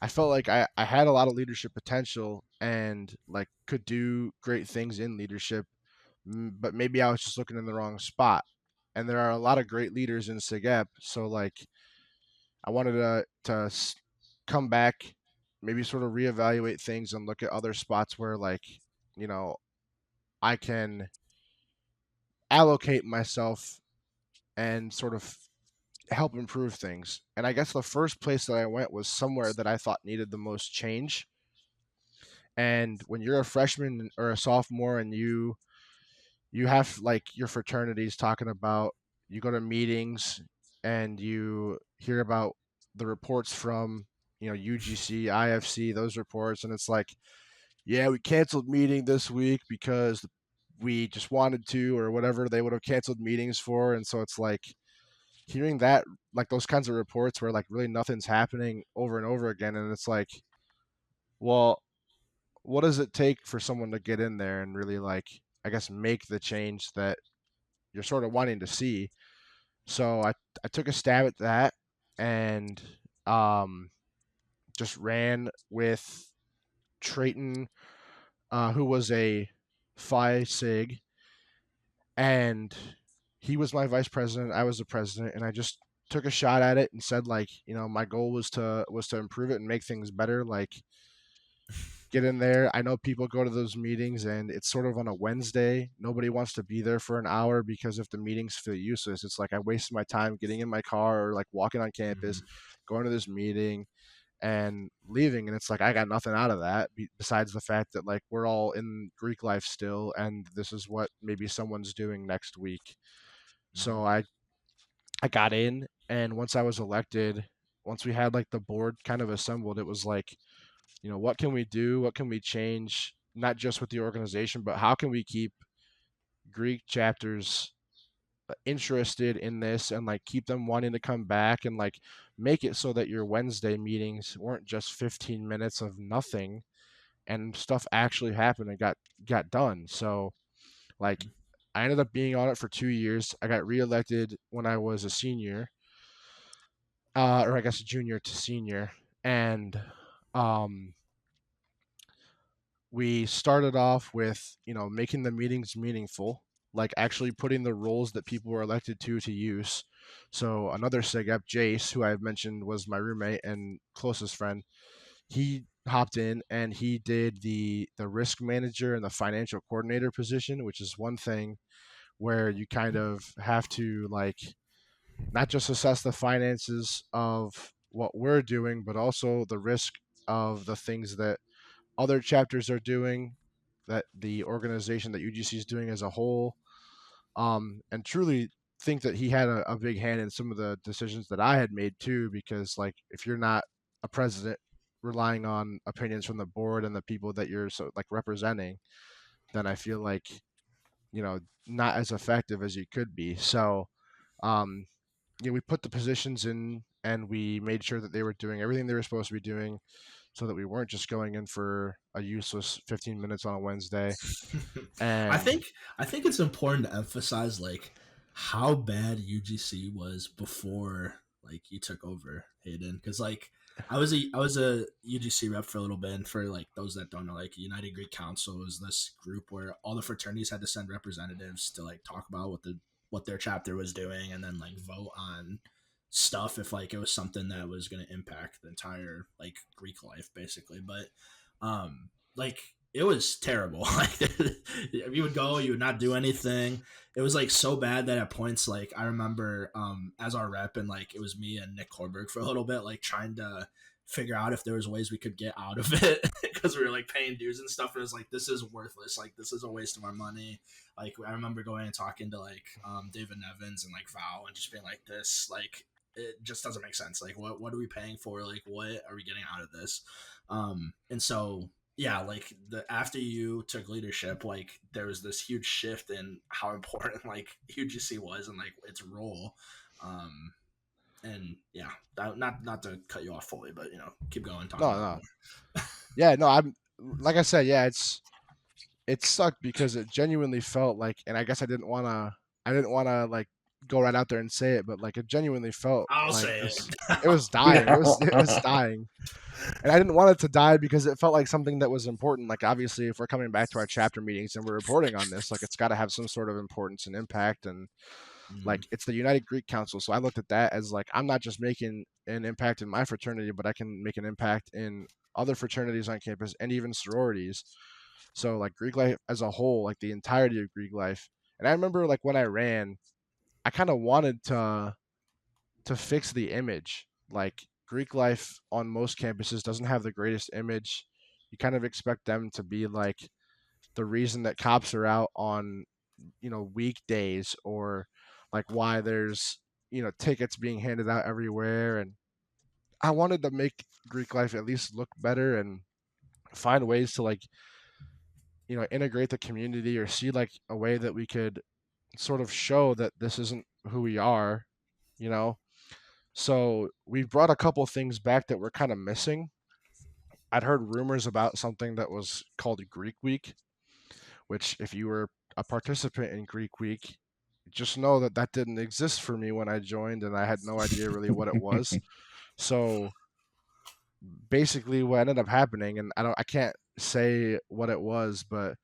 I felt like I had a lot of leadership potential and like could do great things in leadership, but maybe I was just looking in the wrong spot. And there are a lot of great leaders in SigEp, so like I wanted to come back, maybe sort of reevaluate things and look at other spots where like you know I can allocate myself and sort of help improve things. And I guess the first place that I went was somewhere that I thought needed the most change. And when you're a freshman or a sophomore and you have like your fraternities talking about, you go to meetings and you hear about the reports from UGC, IFC, those reports, and it's like, yeah, we canceled meeting this week because we just wanted to, or whatever they would have canceled meetings for. And so it's like hearing that, like those kinds of reports where like really nothing's happening over and over again, and it's like, well, what does it take for someone to get in there and really like, I guess, make the change that you're sort of wanting to see? So I took a stab at that, and um just ran with Trayton, who was a Phi Sig, and he was my vice president. I was the president, and I just took a shot at it and said like, my goal was to improve it and make things better. Like, get in there. I know people go to those meetings and it's sort of on a Wednesday. Nobody wants to be there for an hour because if the meetings feel useless, it's like I wasted my time getting in my car or like walking on campus, Mm-hmm. going to this meeting and leaving. And it's like I got nothing out of that besides the fact that like we're all in Greek life still, and this is what maybe someone's doing next week. Mm-hmm. So I got in, and once I was elected, once we had like the board kind of assembled, it was like, what can we do? What can we change? Not just with the organization, but how can we keep Greek chapters interested in this and like keep them wanting to come back, and like make it so that your Wednesday meetings weren't just 15 minutes of nothing, and stuff actually happened and got done. So like I ended up being on it for 2 years. I got reelected when I was a senior, or I guess a junior to senior, and um we started off with, making the meetings meaningful, like actually putting the roles that people were elected to use. So another SigEp, Jace, who I've mentioned was my roommate and closest friend, he hopped in and he did the risk manager and the financial coordinator position, which is one thing where you kind of have to like not just assess the finances of what we're doing, but also the risk of the things that other chapters are doing, that the organization that UGC is doing as a whole, and truly think that he had a big hand in some of the decisions that I had made too, because like if you're not a president relying on opinions from the board and the people that you're so like representing, then I feel like not as effective as you could be. So um, we put the positions in and we made sure that they were doing everything they were supposed to be doing, so that we weren't just going in for a useless 15 minutes on a Wednesday. I And think I think it's important to emphasize like how bad UGC was before like you took over, Hayden, because like I was a UGC rep for a little bit, and for like those that don't know, like United Greek Council was this group where all the fraternities had to send representatives to like talk about what their chapter was doing, and then like vote on stuff if like it was something that was going to impact the entire like Greek life basically. But like it was terrible. Like you would go, you would not do anything. It was like so bad that at points, like I remember, as our rep, and like it was me and Nick Korberg for a little bit, like trying to figure out if there was ways we could get out of it because we were like paying dues and stuff. And it was like, this is worthless. Like this is a waste of our money. Like I remember going and talking to like David Nevins and like Val and just being like, this like it just doesn't make sense. Like what are we paying for? Like what are we getting out of this? And so yeah, like the after you took leadership, like there was this huge shift in how important like UGC was and like its role. And yeah, not to cut you off fully, but keep going, talk no, about it no, more. yeah, no, I'm like I said, yeah, it sucked because it genuinely felt like, and I guess I didn't want to like go right out there and say it, but like it genuinely felt I'll like say this. it. It was dying. It was No. it was dying, and I didn't want it to die because it felt like something that was important. Like obviously, if we're coming back to our chapter meetings and we're reporting on this, like it's got to have some sort of importance and impact. And Mm, like it's the United Greek Council, so I looked at that as like I'm not just making an impact in my fraternity, but I can make an impact in other fraternities on campus and even sororities. So like Greek life as a whole, like the entirety of Greek life. And I remember like when I ran, I kind of wanted to fix the image. Like Greek life on most campuses doesn't have the greatest image. You kind of expect them to be like the reason that cops are out on, weekdays, or like why there's, tickets being handed out everywhere. And I wanted to make Greek life at least look better and find ways to like, integrate the community or see like a way that we could sort of show that this isn't who we are, you know? So we brought a couple things back that were kind of missing. I'd heard rumors about something that was called Greek Week, which if you were a participant in Greek Week, just know that that didn't exist for me when I joined, and I had no idea really what it was. So basically, what ended up happening, and I can't say what it was, but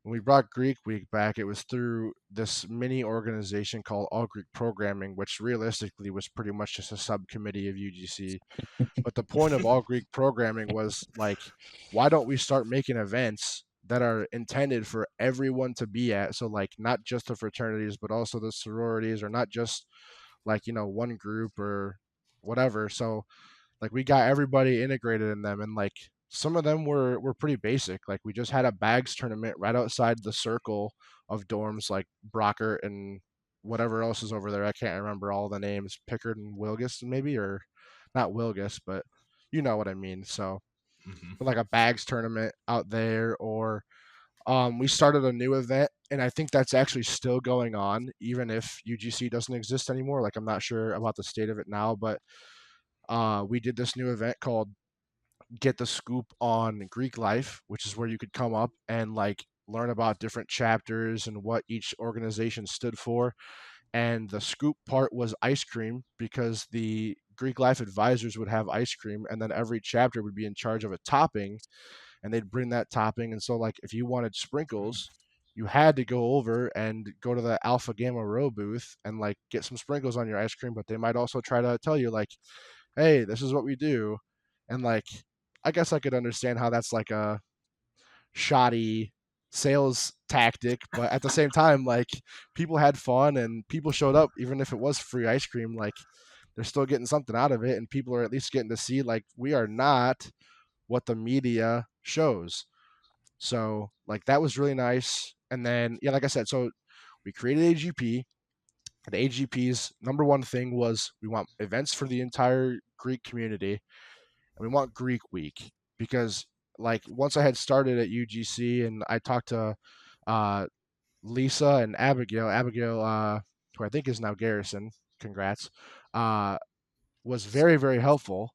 when we brought Greek Week back, it was through this mini organization called All Greek Programming, which realistically was pretty much just a subcommittee of UGC. But the point of All Greek Programming was like, why don't we start making events that are intended for everyone to be at? So like not just the fraternities, but also the sororities, or not just like, one group or whatever. So like we got everybody integrated in them, and like some of them were pretty basic. Like we just had a bags tournament right outside the circle of dorms, like Brockert and whatever else is over there. I can't remember all the names. Pickard and Wilgus maybe, or not Wilgus, but you know what I mean. So mhm. like a bags tournament out there, or we started a new event, and I think that's actually still going on even if UGC doesn't exist anymore. Like I'm not sure about the state of it now, but we did this new event called Get the Scoop on Greek Life, which is where you could come up and like learn about different chapters and what each organization stood for. And the scoop part was ice cream, because the Greek Life advisors would have ice cream, and then every chapter would be in charge of a topping. and they'd bring that topping. And so like if you wanted sprinkles, you had to go over and go to the Alpha Gamma Row booth and like get some sprinkles on your ice cream. But they might also try to tell you like, hey, this is what we do. And like, I guess I could understand how that's like a shoddy sales tactic, but at the same time, like people had fun and people showed up, even if it was free ice cream, like they're still getting something out of it. And people are at least getting to see like we are not what the media shows. So like that was really nice. And then, yeah, like I said, so we created AGP. The AGP's number one thing was we want events for the entire Greek community, and we want Greek Week because like once I had started at UGC and I talked to uh, Lisa and Abigail, who I think is now Garrison, congrats, uh, was very, very helpful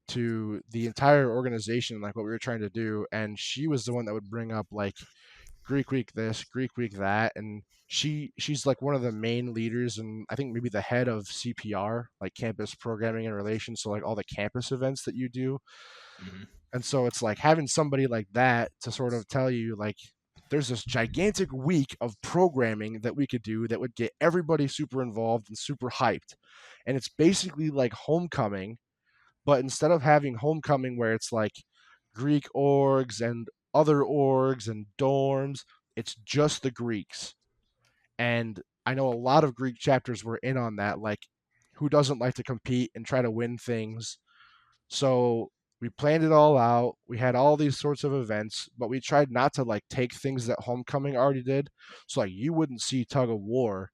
to the entire organization, like what we were trying to do. And she was the one that would bring up like Greek Week this, Greek Week that, and she's like one of the main leaders and I think maybe the head of CPR, like campus programming and relations, so like all the campus events that you do. Mm-hmm. And so it's like having somebody like that to sort of tell you like there's this gigantic week of programming that we could do that would get everybody super involved and super hyped. And it's basically like homecoming, but instead of having homecoming where it's like Greek orgs and other orgs and dorms, it's just the Greeks. And I know a lot of Greek chapters were in on that. Like, who doesn't like to compete and try to win things? So we planned it all out. We had all these sorts of events, but we tried not to like take things that homecoming already did. So like you wouldn't see tug of war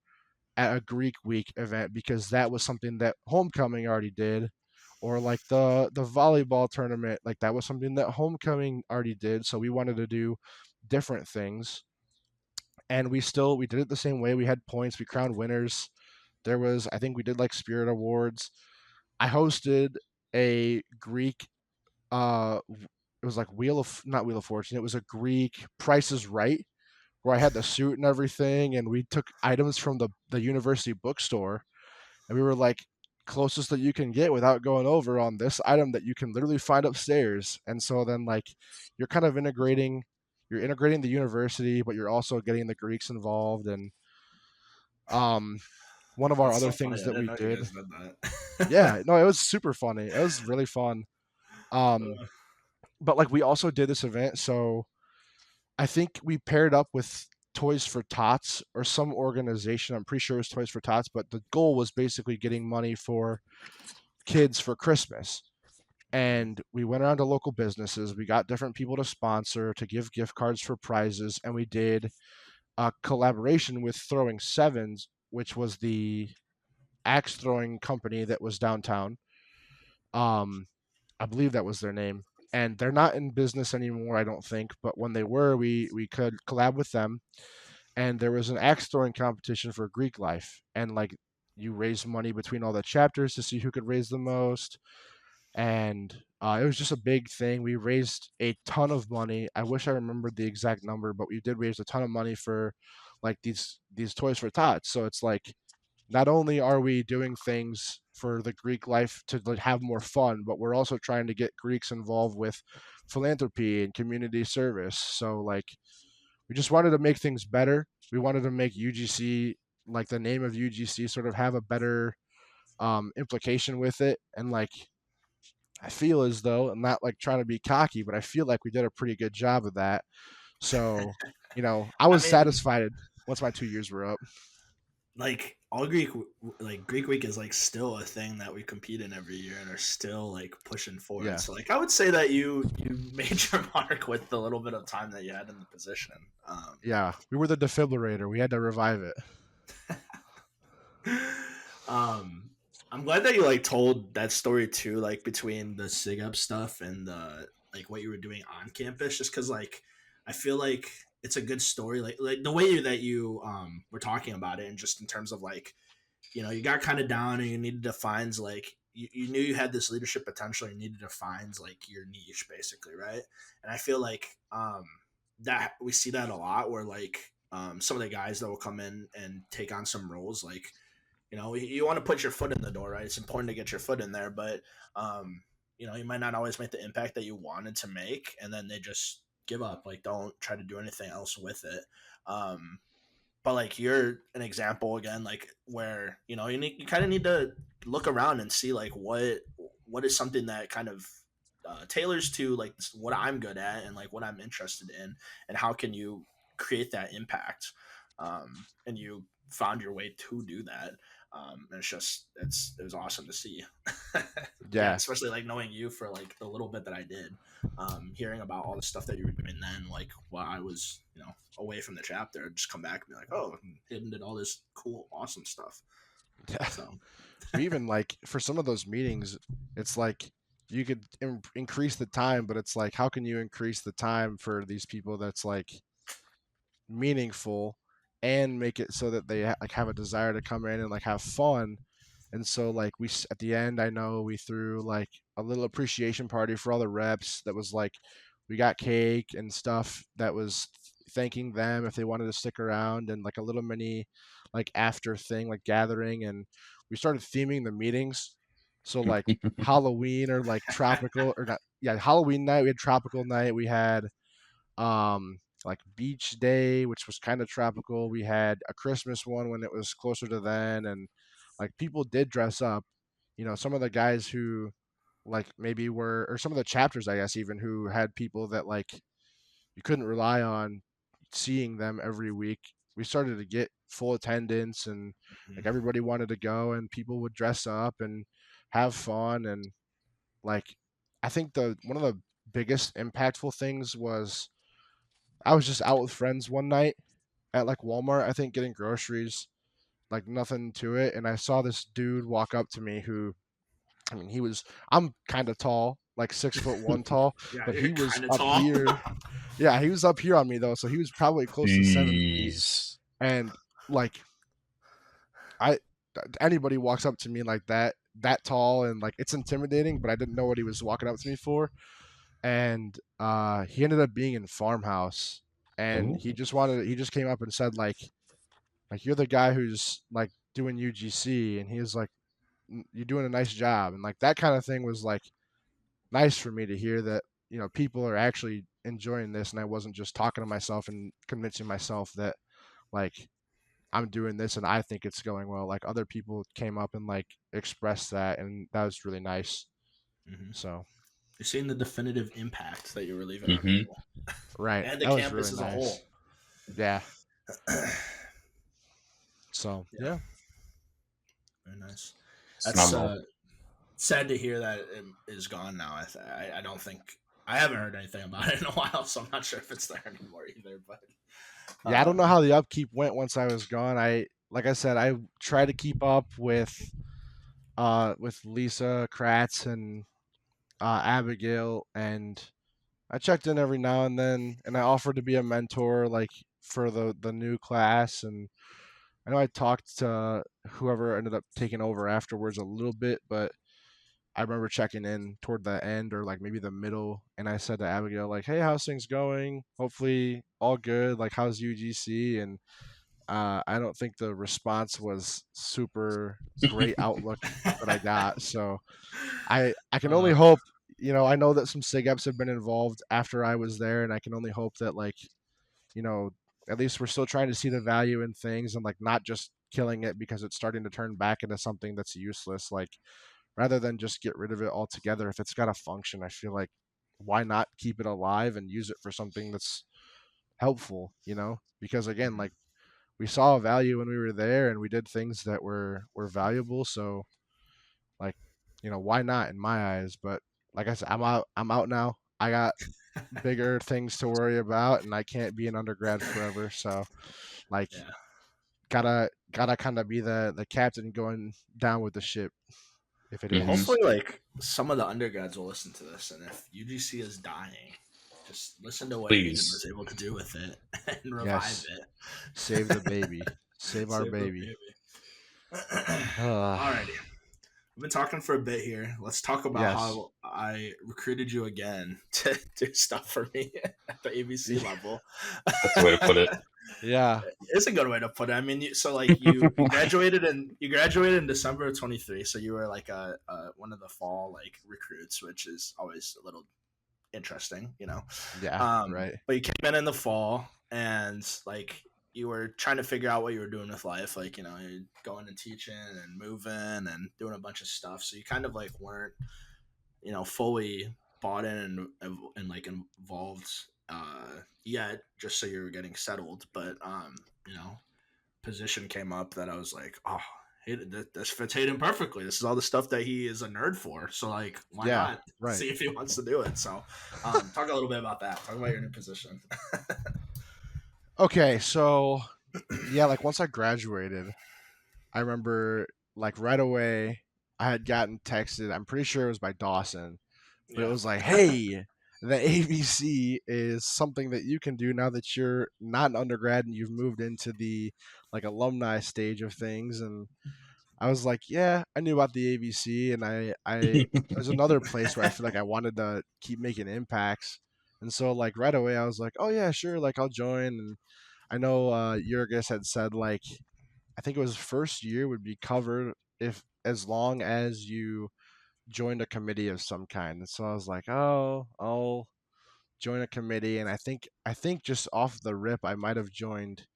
at a Greek week event because that was something that homecoming already did, or like the volleyball tournament, like that was something that homecoming already did. So we wanted to do different things, and we did it the same way. We had points, we crowned winners. There was, I think we did like spirit awards. I hosted a Greek it was like Wheel of not Wheel of Fortune, it was a Greek Price is Right, where I had the suit and everything, and we took items from the university bookstore, and we were like closest that you can get without going over on this item that you can literally find upstairs. And so then like you're kind of you're integrating the university, but you're also getting the Greeks involved. And um one of our That's other so funny. things I that didn't we know you did, guys did that. yeah, no, it was super funny. It was really fun. Um Uh, but like we also did this event, so I think we paired up with Toys for Tots or some organization. I'm pretty sure it was Toys for Tots, but the goal was basically getting money for kids for Christmas. And we went around to local businesses. We got different people to sponsor, to give gift cards for prizes, and we did a collaboration with Throwing Sevens, which was the axe throwing company that was downtown. Um, I believe that was their name. And they're not in business anymore, I don't think. But when they were, we could collab with them. And there was an axe throwing competition for Greek life. And like you raise money between all the chapters to see who could raise the most. And it was just a big thing. We raised a ton of money. I wish I remembered the exact number, but we did raise a ton of money for like these toys for tots. So it's like not only are we doing things for the Greek life to like, have more fun, but we're also trying to get Greeks involved with philanthropy and community service. So like we just wanted to make things better. We wanted to make UGC, like the name of UGC, sort of have a better implication with it. And like I feel as though I'm not like trying to be cocky, but I feel like we did a pretty good job of that. So, I I was mean, satisfied once my 2 years were up. like all Greek, like Greek Week is like still a thing that we compete in every year and are still like pushing forward. Yeah. So like I would say that you made your mark with the little bit of time that you had in the position. Yeah. We were the defibrillator. We had to revive it. um, I'm glad that you like told that story too, like between the SigEp stuff and the like what you were doing on campus, just because like I feel like it's a good story, like the way that you were talking about it, and just in terms of like you got kind of down and you needed to find like you knew you had this leadership potential. You needed to find like your niche, basically, right? And I feel like that we see that a lot, where like some of the guys that will come in and take on some roles, like you want to put your foot in the door, right? It's important to get your foot in there, but you might not always make the impact that you wanted to make, and then they just give up. Like, don't try to do anything else with it. But like, you're an example again, like where you kind of need to look around and see like what is something that kind of tailors to like what I'm good at and like what I'm interested in, and how can you create that impact. And you found your way to do that. And it was awesome to see. Yeah, Yeah. especially like knowing you for like the little bit that I did, hearing about all the stuff that you were doing then, like while I was, away from the chapter, I'd just come back and be like, oh, Hayden did all this cool, awesome stuff. Yeah. So We even like for some of those meetings, it's like you could increase the time, but it's like, how can you increase the time for these people that's like meaningful and make it so that they like have a desire to come in and like have fun. And so like at the end, I know we threw like a little appreciation party for all the reps. That was like, we got cake and stuff that was thanking them if they wanted to stick around, and like a little mini like after thing, like gathering. And we started theming the meetings. So like Halloween or like tropical or not. Yeah. Halloween night, we had tropical night. We had, like beach day, which was kind of tropical. We had a Christmas one when it was closer to then, and like people did dress up. Some of the guys who like maybe were, or some of the chapters, I guess, even who had people that like you couldn't rely on seeing them every week. We started to get full attendance, and like everybody wanted to go, and people would dress up and have fun. And like, I think one of the biggest impactful things was I was just out with friends one night at like Walmart, I think, getting groceries, like nothing to it. And I saw this dude walk up to me who, I mean, I'm kind of tall, like 6'1" tall, yeah, but you're he was kind of up tall. here. Yeah, he was up here on me though. So he was probably close to 7 feet. Jeez. And like, anybody walks up to me like that tall, and like it's intimidating, but I didn't know what he was walking up to me for. And he ended up being in Farmhouse, and Ooh. he just came up and said like you're the guy who's like doing UGC, and he was like, you're doing a nice job. And like that kind of thing was like nice for me to hear that people are actually enjoying this, and I wasn't just talking to myself and convincing myself that like I'm doing this and I think it's going well. Like other people came up and like expressed that, and that was really nice. So You're seeing the definitive impact that you were leaving on Mm-hmm. people. right, And the that was campus really as a nice. whole. Yeah. So yeah. Very nice. That's That's sad to hear that it is gone now. I don't think I haven't heard anything about it in a while, so I'm not sure if it's there anymore either. But Yeah, I don't know how the upkeep went once I was gone. Like I said, I tried to keep up with Lisa Kratz and Abigail, and I checked in every now and then, and I offered to be a mentor like for the new class. And I know I talked to whoever ended up taking over afterwards a little bit, but I remember checking in toward the end or like maybe the middle, and I said to Abigail like, "Hey, how's things going? Hopefully all good. Like, how's UGC?" And I don't think the response was super great outlook that I got. So I can only hope. I know that some SigEps have been involved after I was there, and I can only hope that like, at least we're still trying to see the value in things and like not just killing it because it's starting to turn back into something that's useless. Like rather than just get rid of it altogether, if it's got a function, I feel like why not keep it alive and use it for something that's helpful, because again, like we saw a value when we were there and we did things that were valuable. So like, why not in my eyes? But like I said, I'm out now. I got bigger things to worry about, and I can't be an undergrad forever. So like gotta kind of be the captain going down with the ship if it is. Hopefully, like some of the undergrads will listen to this, and if UGC is dying, just listen to what Hayden was able to do with it and revive it. Save the baby. Save our baby. Alrighty. We've been talking for a bit here. Let's talk about how I recruited you again to do stuff for me at the AVC level. That's the way to put it. Yeah. It's a good way to put it. I mean, so like you graduated in December of 23, so you were like a one of the fall like recruits, which is always a little interesting, you know. Yeah. Right. But you came in the fall, and like you were trying to figure out what you were doing with life, like you know, you're going and teaching and moving and doing a bunch of stuff. So you kind of like weren't, you know, fully bought in and like involved yet, just so you were getting settled. But you know, position came up that I was like, oh, this fits Hayden perfectly. This is all the stuff that he is a nerd for. So like, why Yeah. not Right. see if he wants to do it? So talk a little bit about that. Talk about your new position. Okay, so yeah, like once I graduated, I remember like right away I had gotten texted. I'm pretty sure it was by Dawson, but it Yeah. was like, "Hey, the AVC is something that you can do now that you're not an undergrad and you've moved into the like alumni stage of things." And I was like, "Yeah, I knew about the AVC, and I there's another place where I feel like I wanted to keep making impacts." And so like right away I was like, "Oh yeah, sure, like I'll join." And I know Jurgis had said like I think it was first year would be covered if as long as you joined a committee of some kind. And so I was like, oh, I'll join a committee. And I think just off the rip, I might have joined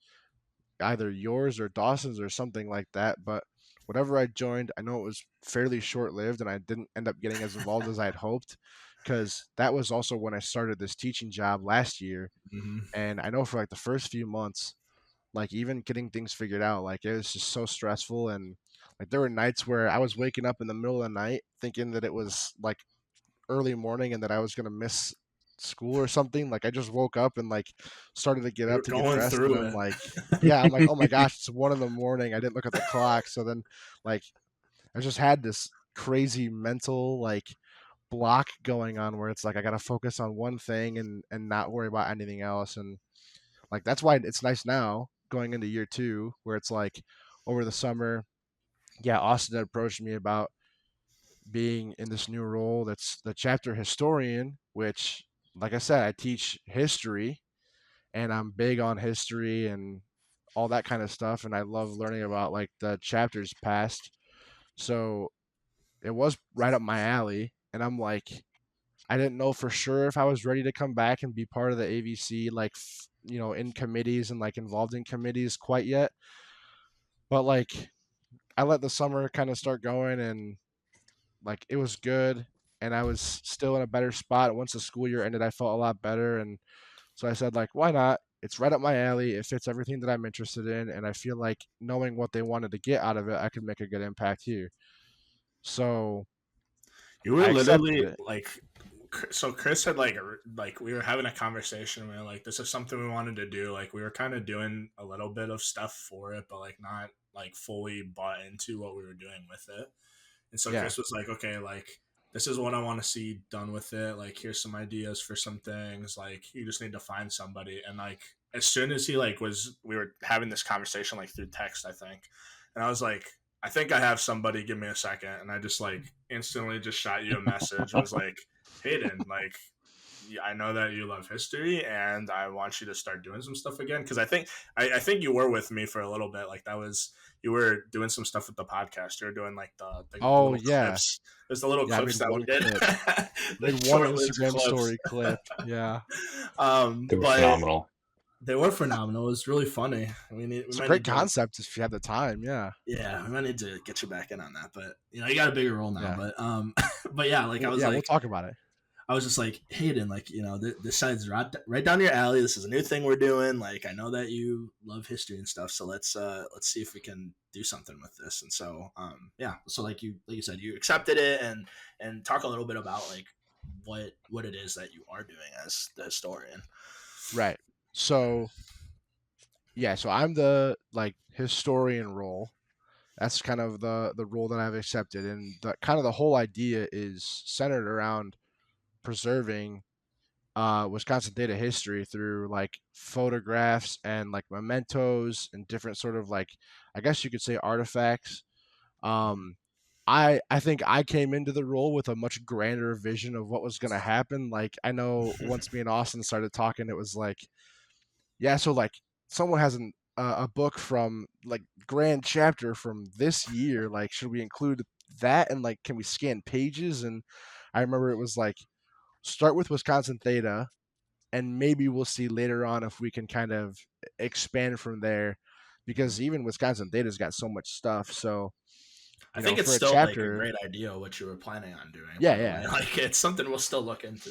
either yours or Dawson's or something like that. But whatever I joined, I know it was fairly short lived, and I didn't end up getting as involved as I had hoped, because that was also when I started this teaching job last year. Mm-hmm. And I know for like the first few months, like even getting things figured out, like it was just so stressful. And like there were nights where I was waking up in the middle of the night thinking that it was like early morning and that I was gonna miss school or something. Like I just woke up and like started to get You up were to get going dressed, and through I'm it. like, yeah, I'm like, oh my gosh, it's 1 in the morning. I didn't look at the clock. So then like I just had this crazy mental like block going on where it's like I gotta focus on one thing and not worry about anything else. And like that's why it's nice now going into year two, where it's like over the summer, yeah, Austin had approached me about being in this new role that's the chapter historian, which, like I said, I teach history and I'm big on history and all that kind of stuff. And I love learning about like the chapters past. So it was right up my alley. And I'm like, I didn't know for sure if I was ready to come back and be part of the AVC, like, you know, in committees and like involved in committees quite yet. But like, I let the summer kind of start going, and like it was good. And I was still in a better spot. Once the school year ended, I felt a lot better. And so I said, like, why not? It's right up my alley. It fits everything that I'm interested in. And I feel like knowing what they wanted to get out of it, I could make a good impact here. So You were I accepted literally it. like, so Chris had like we were having a conversation. We were like, this is something we wanted to do. Like we were kind of doing a little bit of stuff for it, but like not like fully bought into what we were doing with it. And so Yeah. Chris was like, okay, like this is what I want to see done with it. Like here's some ideas for some things. Like you just need to find somebody. And like as soon as he like we were having this conversation like through text, I think, and I was like, I think I have somebody. Give me a second. And I just like instantly just shot you a message. I was like, Hayden, like I know that you love history, and I want you to start doing some stuff again. Because I think you were with me for a little bit. Like that was you were doing some stuff with the podcast. You were doing like the Oh, little yeah. clips. There's the little Yeah. I made clips that we one did. clip. The Made one short-lived Instagram clips. story clip. Yeah. They were But phenomenal. they were phenomenal. It was really funny. We It's a might great need to. concept if you have the time. Yeah. Yeah, we might need to get you back in on that. But you know, you got a bigger role now. Yeah. But but yeah, like I Well, was yeah, we'll like, talk about it. I was just like, Hayden, like, you know, this side's right down your alley. This is a new thing we're doing. Like, I know that you love history and stuff, so let's see if we can do something with this. And so, yeah, so like you said, you accepted it, and talk a little bit about like what it is that you are doing as the historian. Right. So, yeah, so I'm the like historian role. That's kind of the role that I've accepted, and the kind of the whole idea is centered around preserving Wisconsin data history through like photographs and like mementos and different sort of like, I guess you could say, artifacts. Um, I think I came into the role with a much grander vision of what was going to happen. Like I know once me and Austin started talking, it was like, yeah, so like someone has a book from like grand chapter from this year. Like, should we include that? And like, can we scan pages? And I remember it was like, start with Wisconsin Theta, and maybe we'll see later on if we can kind of expand from there, because even Wisconsin Theta's got so much stuff. So, I think it's for a still like a chapter, great idea what you were planning on doing, yeah, by the yeah. way. Like it's something we'll still look into.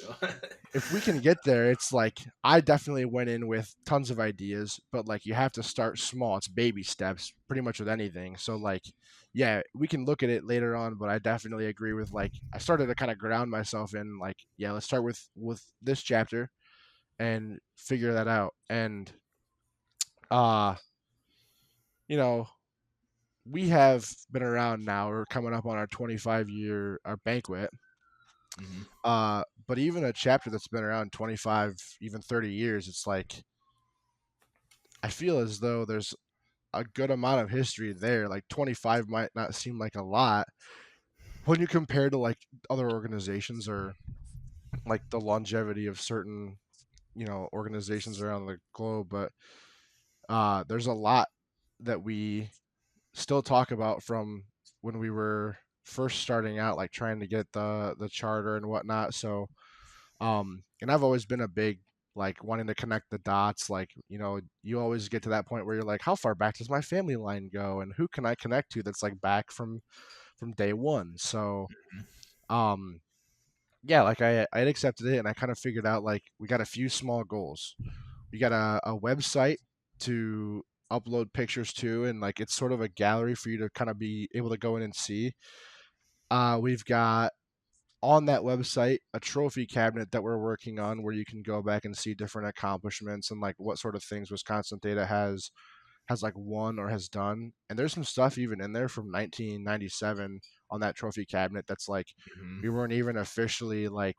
If we can get there, it's like I definitely went in with tons of ideas, but like you have to start small. It's baby steps, pretty much with anything. So like, yeah, we can look at it later on, but I definitely agree with like I started to kind of ground myself in like, yeah, let's start with this chapter and figure that out. And uh, you know, we have been around now. We're coming up on our 25-year our banquet. Mhm. But even a chapter that's been around 25, even 30 years, it's like I feel as though there's a good amount of history there. Like 25 might not seem like a lot when you compare to like other organizations or like the longevity of certain, organizations around the globe, but there's a lot that we still talk about from when we were first starting out, like trying to get the charter and whatnot. So and I've always been a big like wanting to connect the dots. Like, you always get to that point where you're like, how far back does my family line go, and who can I connect to that's like back from day one. So um yeah, like I had accepted it, and I kind of figured out like we got a few small goals. We got a website to upload pictures to, and like it's sort of a gallery for you to kind of be able to go in and see. We've got on that website a trophy cabinet that we're working on where you can go back and see different accomplishments and like what sort of things Wisconsin Data has like won or has done. And there's some stuff even in there from 1997 on that trophy cabinet that's like Mhm. we weren't even officially like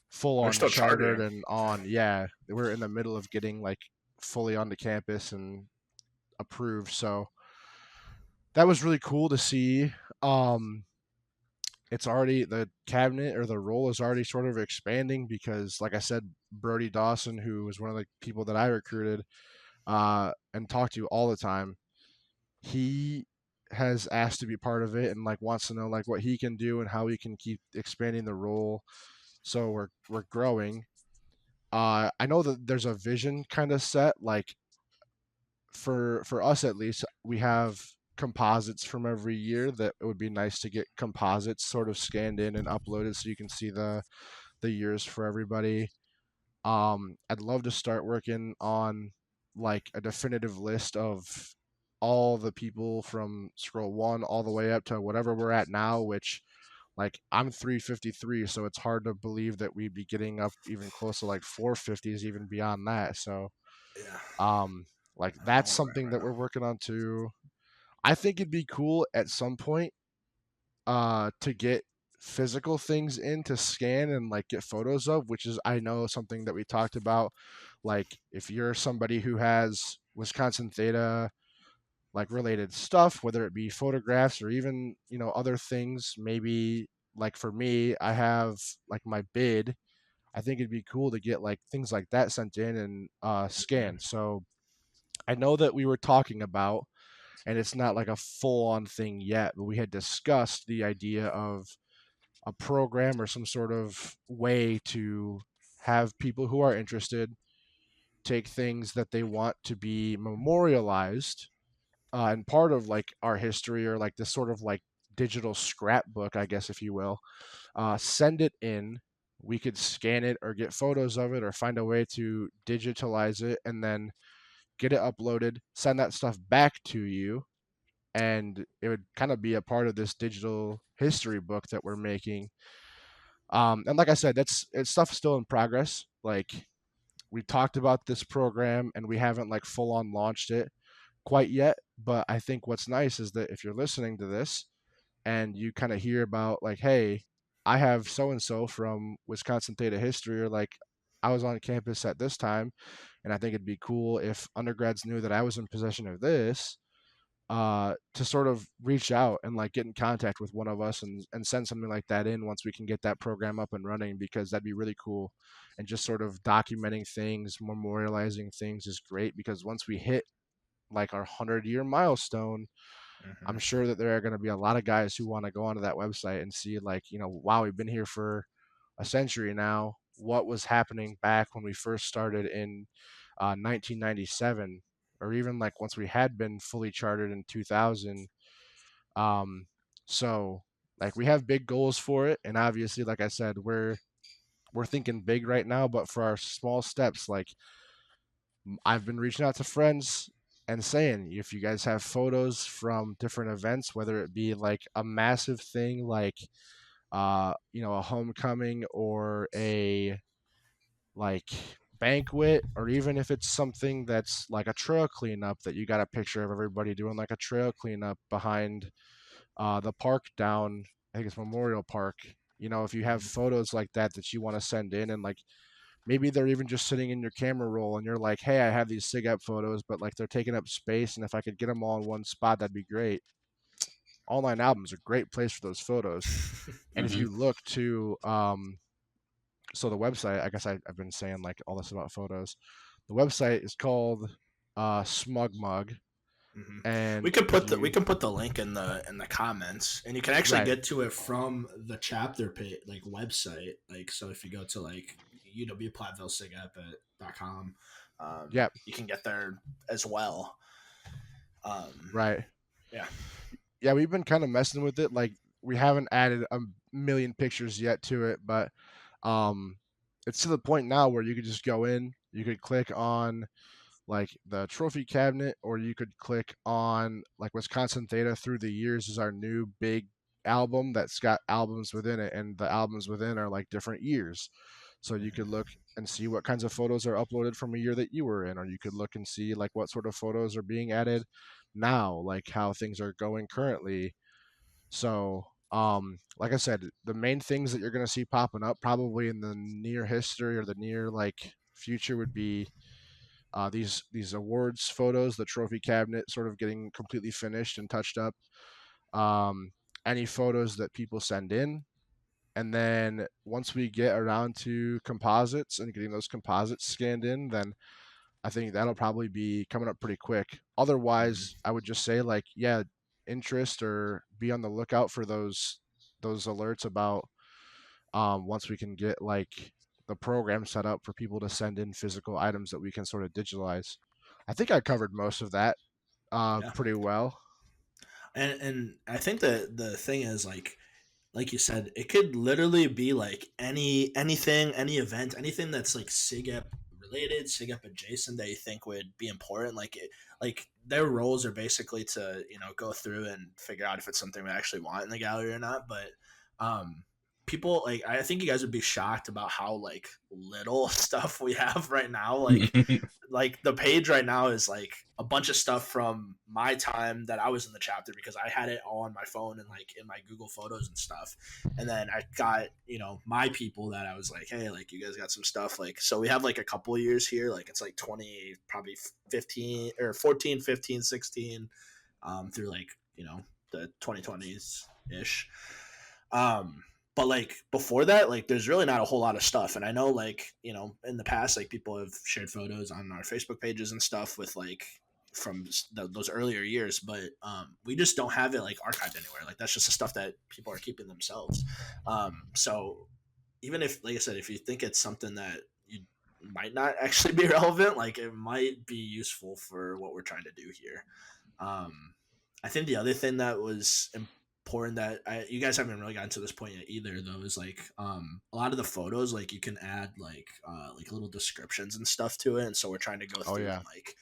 full They're on still chartered chartering. and on. Yeah, we're in the middle of getting like fully onto campus and approved. So that was really cool to see. Um, it's already the cabinet or the role is already sort of expanding because, like I said, Brody Dawson, who was one of the people that I recruited and talk to all the time, he has asked to be part of it and like wants to know like what he can do and how he can keep expanding the role. So we're growing. I know that there's a vision kind of set. Like for us at least, we have composites from every year that it would be nice to get composites sort of scanned in and uploaded so you can see the years for everybody. I'd love to start working on like a definitive list of all the people from scroll one all the way up to whatever we're at now, which like I'm 353, so it's hard to believe that we'd be getting up even close to like 450s, even beyond that. So, Yeah. um, like I don't know that's where we're at something right that now. we're working on too. I think it'd be cool at some point to get physical things in to scan and like get photos of, which is I know something that we talked about. Like if you're somebody who has Wisconsin Theta like related stuff, whether it be photographs or even, other things, maybe like for me, I have like my bid. I think it'd be cool to get like things like that sent in and scanned. So I know that we were talking about, and it's not like a full on thing yet, but we had discussed the idea of a program or some sort of way to have people who are interested take things that they want to be memorialized and part of like our history or like this sort of like digital scrapbook, I guess, if you will, send it in. We could scan it or get photos of it or find a way to digitalize it and then get it uploaded, send that stuff back to you, and it would kind of be a part of this digital history book that we're making. And like I said, it's stuff still in progress. Like we talked about this program and we haven't like full on launched it quite yet. But I think what's nice is that if you're listening to this and you kind of hear about like, hey, I have so and so from Wisconsin Data History, or like I was on campus at this time, and I think it'd be cool if undergrads knew that I was in possession of this. to sort of reach out and like get in contact with one of us and send something like that in once we can get that program up and running, because that'd be really cool. And just sort of documenting things, memorializing things is great, because once we hit like our 100-year milestone, I'm sure that there are going to be a lot of guys who want to go onto that website and see like, wow, we've been here for a century now. What was happening back when we first started in 1997, or even like once we had been fully chartered in 2000. So like we have big goals for it, and obviously, like I said, we're thinking big right now. But for our small steps, like I've been reaching out to friends and saying, if you guys have photos from different events, whether it be like a massive thing like a homecoming or a like banquet, or even if it's something that's like a trail cleanup that you got a picture of everybody doing like a trail cleanup behind the park down, I think it's Memorial Park. If you have photos like that that you want to send in, and like maybe they're even just sitting in your camera roll and you're like, hey, I have these SigEp photos, but like they're taking up space, and if I could get them all in one spot, that'd be great. Online albums are a great place for those photos. And if you look to so the website, I guess I've been saying like all this about photos. The website is called Smug Mug, We and can put the link in the comments, and you can actually right. get to it from the chapter page, like website. Like, so if you go to like uwplattevillesigep.com, Yep. you can get there as well. Right. Yeah. Yeah, we've been kind of messing with it. Like we haven't added a million pictures yet to it, but it's to the point now where you could just go in, you could click on like the trophy cabinet, or you could click on like Wisconsin Theta Through the Years is our new big album that's got albums within it, and the albums within are like different years. So you could look and see what kinds of photos are uploaded from a year that you were in, or you could look and see like what sort of photos are being added now, like how things are going currently. So like I said, the main things that you're going to see popping up probably in the near history or the near like future would be these awards photos, the trophy cabinet sort of getting completely finished and touched up, um, any photos that people send in, and then once we get around to composites and getting those composites scanned in, then I think that'll probably be coming up pretty quick. Otherwise, I would just say like, yeah, interest or be on the lookout for those alerts about once we can get like the program set up for people to send in physical items that we can sort of digitalize. I think I covered most of that Yeah. pretty well. And I think the thing is like you said, it could literally be like anything, any event, anything that's like SigEp related, SigEp adjacent that you think would be important. Like their roles are basically to go through and figure out if it's something we actually want in the gallery or not. But people, like, I think you guys would be shocked about how like little stuff we have right now. Like the page right now is like a bunch of stuff from my time that I was in the chapter, because I had it all on my phone and like in my Google Photos and stuff. And then I got, my people that I was like, hey, like you guys got some stuff. Like, so we have like a couple of years here. Like it's like 20, probably 15 or 14, 15, 16, through like, the 2020s ish. But like before that, like there's really not a whole lot of stuff. And I know like, in the past, like people have shared photos on our Facebook pages and stuff with like from those earlier years, but we just don't have it like archived anywhere. Like that's just the stuff that people are keeping themselves. So even if, like I said, if you think it's something that you might not actually be relevant, like it might be useful for what we're trying to do here. I think the other thing that was important that you guys haven't really gotten to this point yet either, though, is like a lot of the photos, like you can add like little descriptions and stuff to it, and so we're trying to go through and like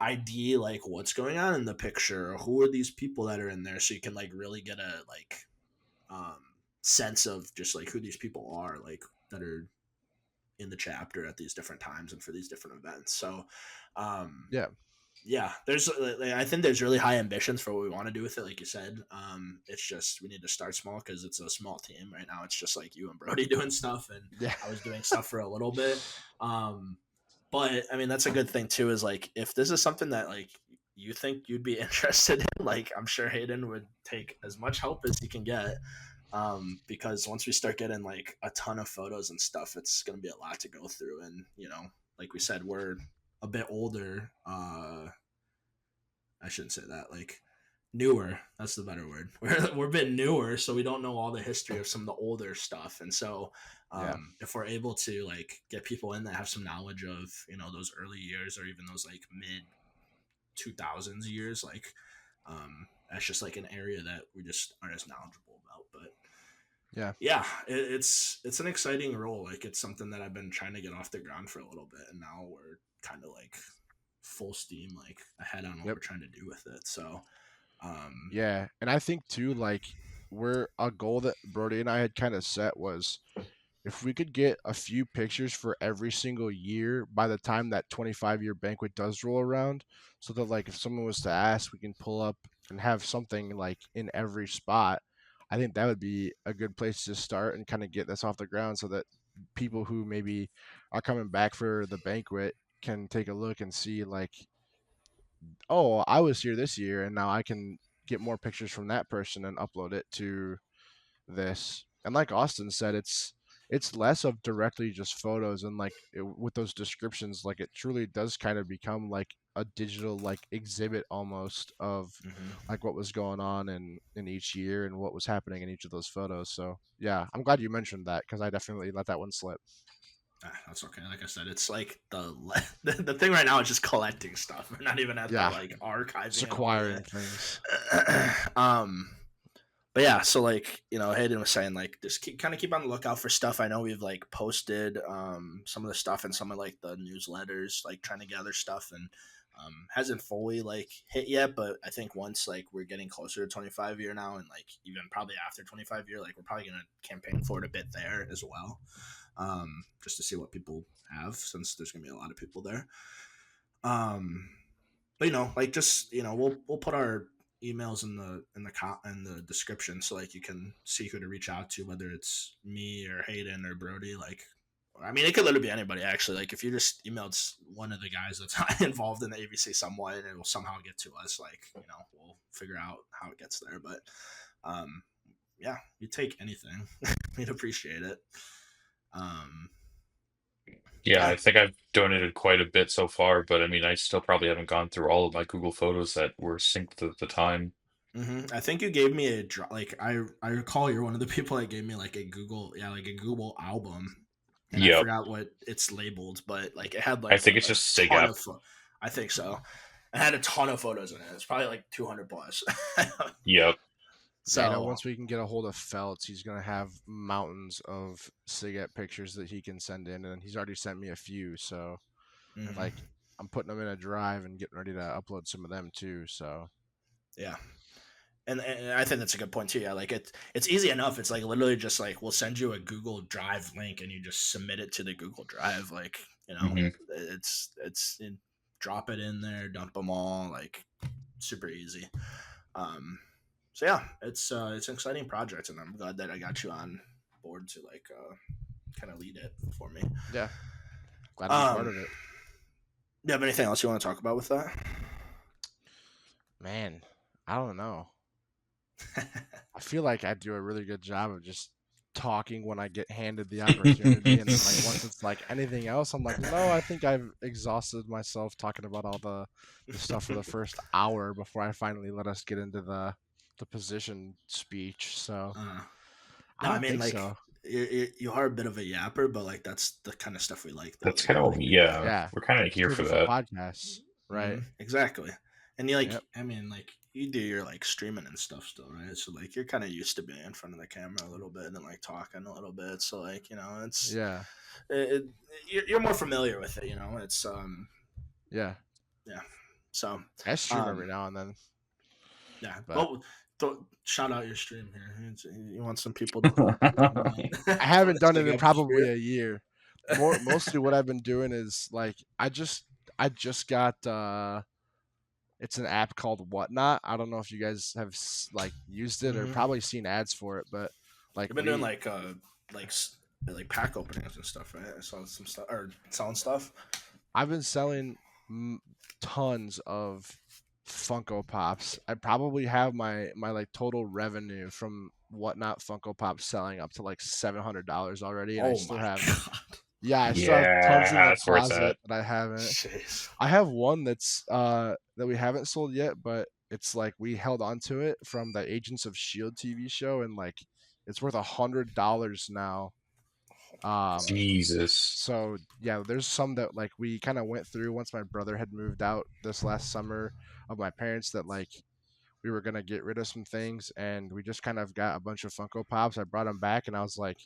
ID like what's going on in the picture, or who are these people that are in there, so you can like really get a like sense of just like who these people are, like that are in the chapter at these different times and for these different events. So yeah, there's I think there's really high ambitions for what we want to do with it, like you said. It's just we need to start small because it's a small team right now. It's just like you and Brody doing stuff, and I was doing stuff for a little bit. But I mean, that's a good thing too, is like if this is something that like you think you'd be interested in. Like, I'm sure Hayden would take as much help as he can get. Because once we start getting like a ton of photos and stuff, it's going to be a lot to go through. And, like we said, we're a bit older. I shouldn't say that, like newer. That's the better word. We're a bit newer, so we don't know all the history of some of the older stuff. And so, if we're able to like get people in that have some knowledge of, those early years or even those like mid 2000s years, like, that's just like an area that we just aren't as knowledgeable about. But it's an exciting role. Like, it's something that I've been trying to get off the ground for a little bit, and now we're kind of like full steam, like ahead on what we're trying to do with it. So, and I think too, like, a goal that Brody and I had kind of set was if we could get a few pictures for every single year by the time that 25-year banquet does roll around, so that like if someone was to ask, we can pull up and have something like in every spot. I think that would be a good place to start and kind of get this off the ground, so that people who maybe are coming back for the banquet can take a look and see like, oh, I was here this year, and now I can get more pictures from that person and upload it to this. And like Austin said, it's less of directly just photos, and like with those descriptions, like it truly does kind of become like a digital like exhibit almost of like what was going on in each year and what was happening in each of those photos. So yeah, I'm glad you mentioned that, because I definitely let that one slip. That's okay. Like I said, it's like the thing right now is just collecting stuff. We're not even at the like archiving. It's acquiring things. But yeah, so like, Hayden was saying, like, just keep on the lookout for stuff. I know we've like posted some of the stuff in some of like the newsletters, like trying to gather stuff, and hasn't fully like hit yet. But I think once like we're getting closer to 25 year now, and like even probably after 25 year, like we're probably gonna campaign for it a bit there as well, just to see what people have, since there's gonna be a lot of people there. But like, just we'll put our emails in the description, so like you can see who to reach out to, whether it's me or Hayden or Brody. Like, I mean, it could literally be anybody, actually. Like, if you just emailed one of the guys that's involved in the AVC somewhat, and it will somehow get to us, like, we'll figure out how it gets there. But yeah, you take anything. We'd appreciate it. Yeah, I think I've donated quite a bit so far, but I mean, I still probably haven't gone through all of my Google Photos that were synced at the time. I think you gave me I recall you're one of the people that gave me like a Google album, and I forgot what it's labeled, but like it had like I think it's just SigEp. I think so. It had a ton of photos in it. It's probably like 200 plus. Yep. So I know once we can get a hold of Feltz, he's gonna have mountains of SigEp pictures that he can send in, and he's already sent me a few. So like, I'm putting them in a drive and getting ready to upload some of them too. So yeah. And I think that's a good point too. Yeah, like it's easy enough. It's like literally just like we'll send you a Google Drive link and you just submit it to the Google Drive. Like, it's drop it in there, dump them all, like super easy. So yeah, it's an exciting project, and I'm glad that I got you on board to like kind of lead it for me. Yeah, glad I'm part of it. Do you have anything else you want to talk about with that? Man, I don't know. I feel like I do a really good job of just talking when I get handed the opportunity, and then like once it's like anything else, I'm like, no, I think I've exhausted myself talking about all the stuff for the first hour before I finally let us get into the position speech. So I mean, like, so. You are a bit of a yapper, but like that's the kind of stuff we like. Though. That's kind of we're kind of here for that. Podcasts, right? Exactly. And you like, I mean, like, you do your like streaming and stuff still, right? So like you're kind of used to being in front of the camera a little bit and like talking a little bit. So like, it's you're more familiar with it. It's yeah. So I stream every now and then. Yeah, but shout out your stream here. You want some people to I haven't done it in probably a year. Mostly what I've been doing is like I just got it's an app called Whatnot. I don't know if you guys have like used it or probably seen ads for it, but like you've been doing like pack openings and stuff, right? I saw some stuff or selling stuff. I've been selling tons of Funko Pops. I probably have my like total revenue from Whatnot Funko Pops selling up to like $700 already, and I Oh still my have god. I still have tons in Yeah, the that's where it's closet at. that I haven't. Jeez. I have one that's that we haven't sold yet, but it's like we held on to it from the Agents of Shield TV show, and like it's worth $100 now. Jesus. So yeah, there's some that like we kind of went through once my brother had moved out this last summer of my parents, that like we were gonna get rid of some things, and we just kind of got a bunch of Funko Pops. I brought them back, and I was like,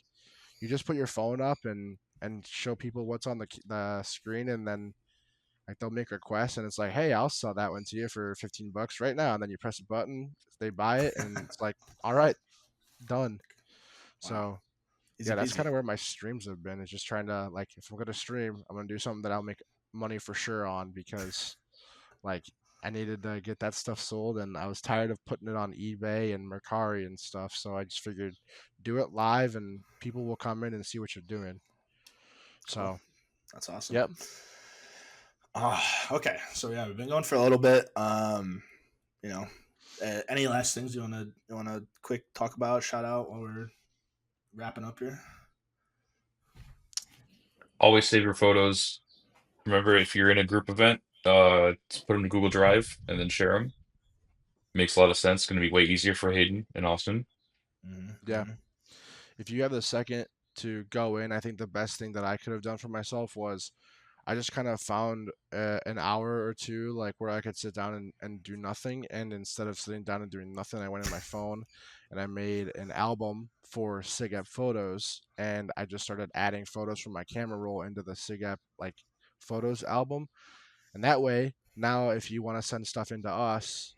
you just put your phone up and show people what's on the screen, and then like they'll make requests, and it's like, hey, I'll sell that one to you for $15 right now, and then you press a button, they buy it, and it's like, all right, done. Wow. So Easy yeah, that's peasy. kind of where my streams have been. Is just trying to, like, if I'm gonna stream, I'm gonna do something that I'll make money for sure on, because like I needed to get that stuff sold, and I was tired of putting it on eBay and Mercari and stuff. So I just figured, do it live, and people will come in and see what you're doing. Cool. So That's awesome. yep. Okay. So yeah, we've been going for a little bit. You know, any last things you wanna quick talk about, shout out while we're wrapping up here? Always save your photos. Remember, if you're in a group event, just put them to Google Drive and then share them. Makes a lot of sense. Going to be way easier for Hayden and Austin. Yeah. If you have the second to go in, I think the best thing that I could have done for myself was I just kind of found an hour or two like where I could sit down and do nothing. And instead of sitting down and doing nothing, I went in my phone and I made an album for SigEp photos, and I just started adding photos from my camera roll into the SigEp like photos album. And that way, now if you want to send stuff into us,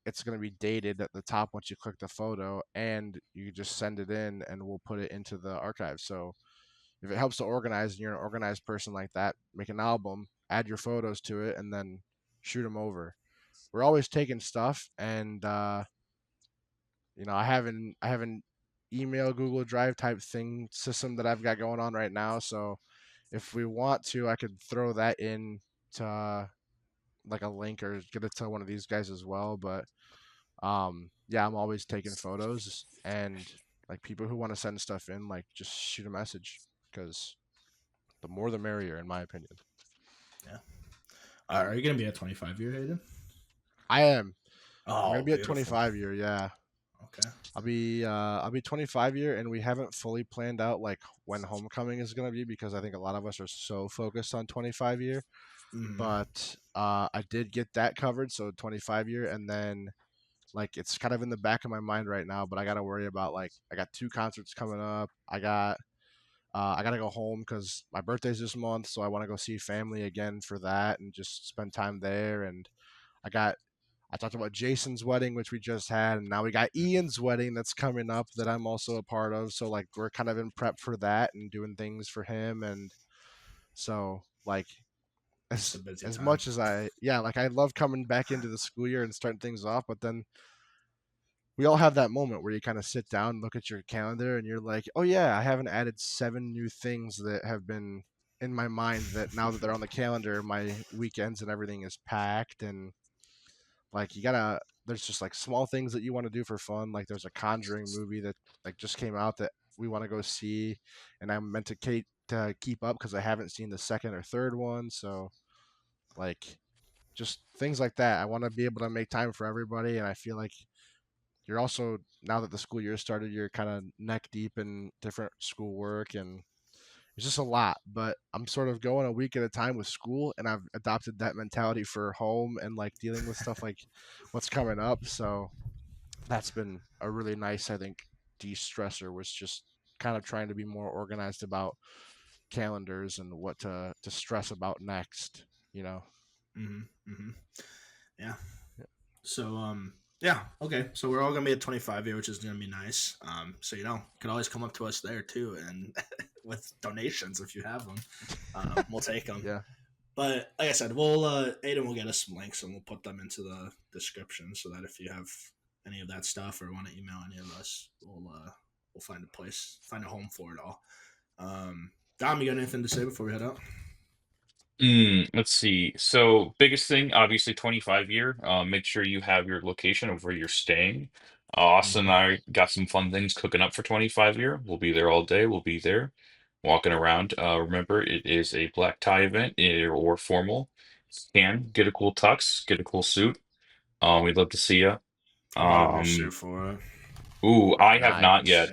it's going to be dated at the top once you click the photo, and you just send it in and we'll put it into the archive. So if it helps to organize and you're an organized person like that, make an album, add your photos to it, and then shoot them over. We're always taking stuff, and I have an email Google Drive type thing system that I've got going on right now. So if we want to, I could throw that in to like a link or get it to one of these guys as well. But yeah, I'm always taking photos, and like people who want to send stuff in, like just shoot a message, because the more the merrier, in my opinion. Yeah. Are you gonna be at 25 year, Hayden? I am. I'm gonna Oh, be at beautiful. 25 year. Yeah, Okay. I'll be 25 year, and we haven't fully planned out like when homecoming is gonna be, because I think a lot of us are so focused on 25 year. Mm-hmm. But I did get that covered, so 25 year, and then like it's kind of in the back of my mind right now. But I got to worry about, like, I got 2 concerts coming up. I gotta go home because my birthday's this month, so I want to go see family again for that and just spend time there. And I talked about Jason's wedding, which we just had, and now we got Ian's wedding that's coming up that I'm also a part of. So like we're kind of in prep for that and doing things for him. And so like It's as a busy as time. much as like I love coming back into the school year and starting things off, but then we all have that moment where you kind of sit down, look at your calendar, and you're like, oh yeah, I haven't added 7 new things that have been in my mind, that now that they're on the calendar, my weekends and everything is packed. And like there's just like small things that you want to do for fun. Like there's a Conjuring movie that like just came out that we want to go see, and I'm meant to keep up because I haven't seen the second or third one. So like just things like that. I want to be able to make time for everybody, and I feel like you're also, now that the school year started, you're kind of neck deep in different school work, and it's just a lot. But I'm sort of going a week at a time with school, and I've adopted that mentality for home and like dealing with stuff like what's coming up. So that's been a really nice, I think, de-stressor, was just kind of trying to be more organized about calendars and what to stress about next, you know. Mm-hmm. Mm-hmm. Yeah. So yeah, okay. So we're all gonna be at 25 year, which is gonna be nice. So you can always come up to us there too, and with donations if you have them, we'll take them. Yeah. But like I said, Aiden will get us some links and we'll put them into the description so that if you have any of that stuff or want to email any of us, we'll find a home for it all. Dom, you got anything to say before we head out? Let's see. So biggest thing, obviously 25 year. Make sure you have your location of where you're staying. Austin and Mhm. I got some fun things cooking up for 25 year. We'll be there all day. We'll be there walking around. Remember, it is a black tie event or formal. Can get a cool tux, get a cool suit. We'd love to see you. I bought a new suit Um, for it. ooh, I have not Nice. yet.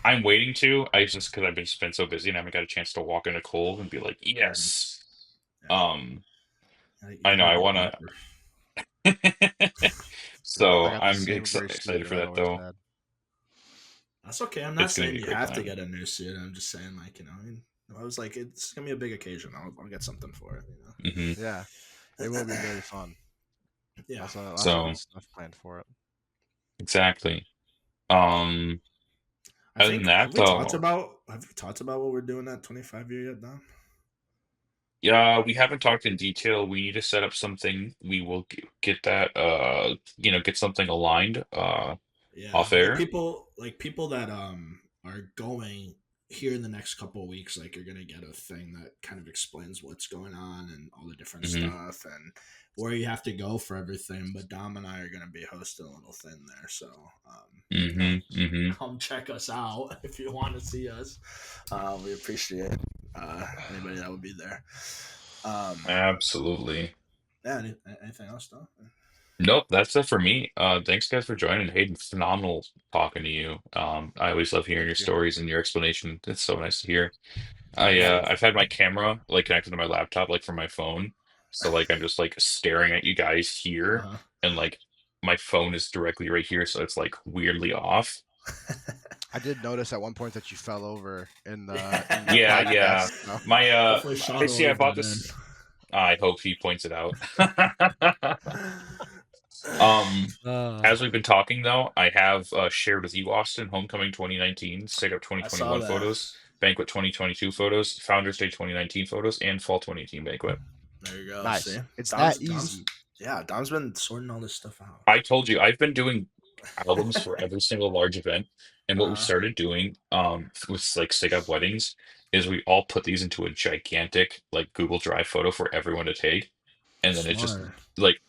I'm waiting to. I just because I've been so busy and I haven't got a chance to walk into Kohl's and be like, Mhm. yes. Yeah, Um, you I know gotta I be a wanna. dapper. I So got the I'm same gray suit excited that for I that always though. had. That's okay. I'm not It's gonna saying be a you great have to time. get a new suit. I'm just saying, like, I mean, I was like, it's gonna be a big occasion. I'll get something for it. Hmm. Yeah, it will be very fun. Yeah. Lots of good So stuff planned for it. exactly. Um, I Other than think that though, have we talked about what we're doing at 25 year yet, Don? yeah, we haven't talked in detail. We need to set up something. We will get that. Get something aligned. Yeah, Off air. like people that are going here in the next couple of weeks, like you're gonna get a thing that kind of explains what's going on and all the different Hmm. stuff and where you have to go for everything. But Dom and I are gonna be hosting a little thing there, so you know, Hmm. Hmm. come check us out if you want to see us. We appreciate anybody that would be there. Absolutely. Yeah, anything else, Dom? Nope, that's it for me. Thanks guys for joining. Hayden, phenomenal talking to you. I always love hearing Thank your you. stories and your explanation. It's so nice to hear. Yeah. I've had my camera like connected to my laptop like from my phone. So like I'm just like staring at you guys here Uh and like my phone is directly right here, so it's like weirdly off. huh. I did notice at one point that you fell over in the Yeah. Yeah, yeah. podcast. So. My Hopefully I Sean will see I leave bought that in. this. I hope he points it out. Um, Uh, as we've been talking though, I have shared with you Austin Homecoming 2019, SigEp I saw 2021 that. photos, Banquet 2022 photos, Founders Day 2019 photos, and Fall 2018 Banquet. There you go. See, nice. It's that Dom's easy. yeah, Dom's been sorting all this stuff out. I told you I've been doing albums for every single large event, and what we Uh started doing with like SigEp weddings is we all put these into a gigantic like Google Drive photo for everyone to take, and then it just smart. like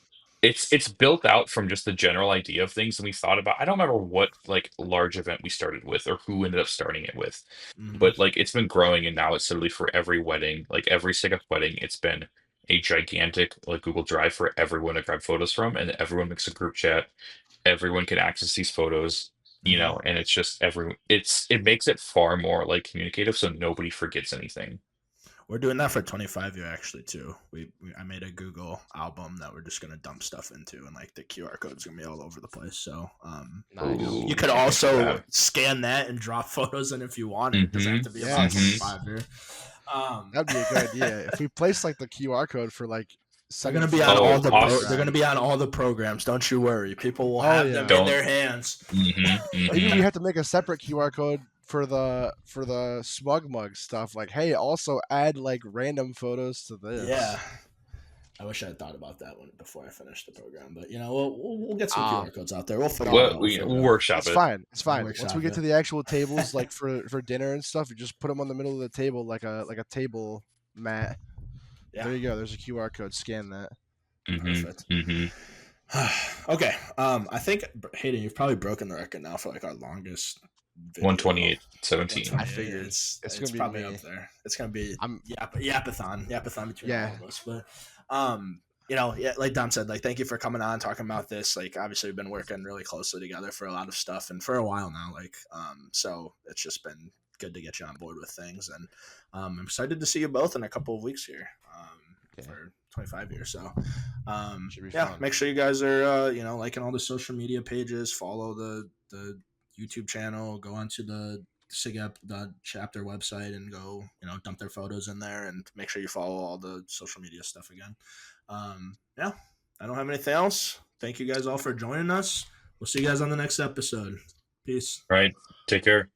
it's built out from just the general idea of things and we thought about. I don't remember what like large event we started with or who ended up starting it with, Mm-hmm. but like it's been growing and now it's literally for every wedding, like every SigEp wedding, it's been a gigantic like Google Drive for everyone to grab photos from, and everyone makes a group chat. Everyone can access these photos, Mm-hmm. and it's just it makes it far more like communicative so nobody forgets anything. We're doing that for 25 year actually too. I made a Google album that we're just gonna dump stuff into, and like the QR code's gonna be all over the place. So Nice. you Ooh, could can't wait for also that. scan that and drop photos in if you want. It doesn't have Hmm. to be about Yes. Hmm. 25 year. That'd be a good idea. If we place like the QR code for like They're gonna sending be on photos all Oh, to the awesome. they're gonna Instagram. be on all the programs. Don't you worry. People will Oh have them yeah. in Don't. their hands. Hmm. Maybe Hmm. we have to make a separate QR code for the smug mug stuff. Like, hey, also add like random photos to Yeah. this. I wish I had thought about that one before I finished the program, but we'll get some Ah, QR codes out there. We'll figure it Well, out. we'll workshop it's it. fine. It's We'll fine. Once we workshop get to the actual tables, it. like for dinner and stuff, you just put them on the middle of the table like a table mat. Yeah, There you go. There's a QR code. Scan that. Hmm. perfect. Hmm. Okay. I think Hayden, you've probably broken the record now for like our longest video. 128.17. I 128. figured it's It's gonna be probably up me. there. It's gonna be I'm yapathon between all yeah. of us. But yeah, like Dom said, like thank you for coming on talking about this. Like obviously we've been working really closely together for a lot of stuff and for a while now. Like so it's just been good to get you on board with things, and I'm excited to see you both in a couple of weeks here Yeah. for 25 years. So Should be yeah, fun. make sure you guys are liking all the social media pages, follow the YouTube channel, go onto the SigEp chapter website and go dump their photos in there, and make sure you follow all the social media stuff again. Yeah, I don't have anything else. Thank you guys all for joining us. We'll see you guys on the next episode. Peace. All right. Take care.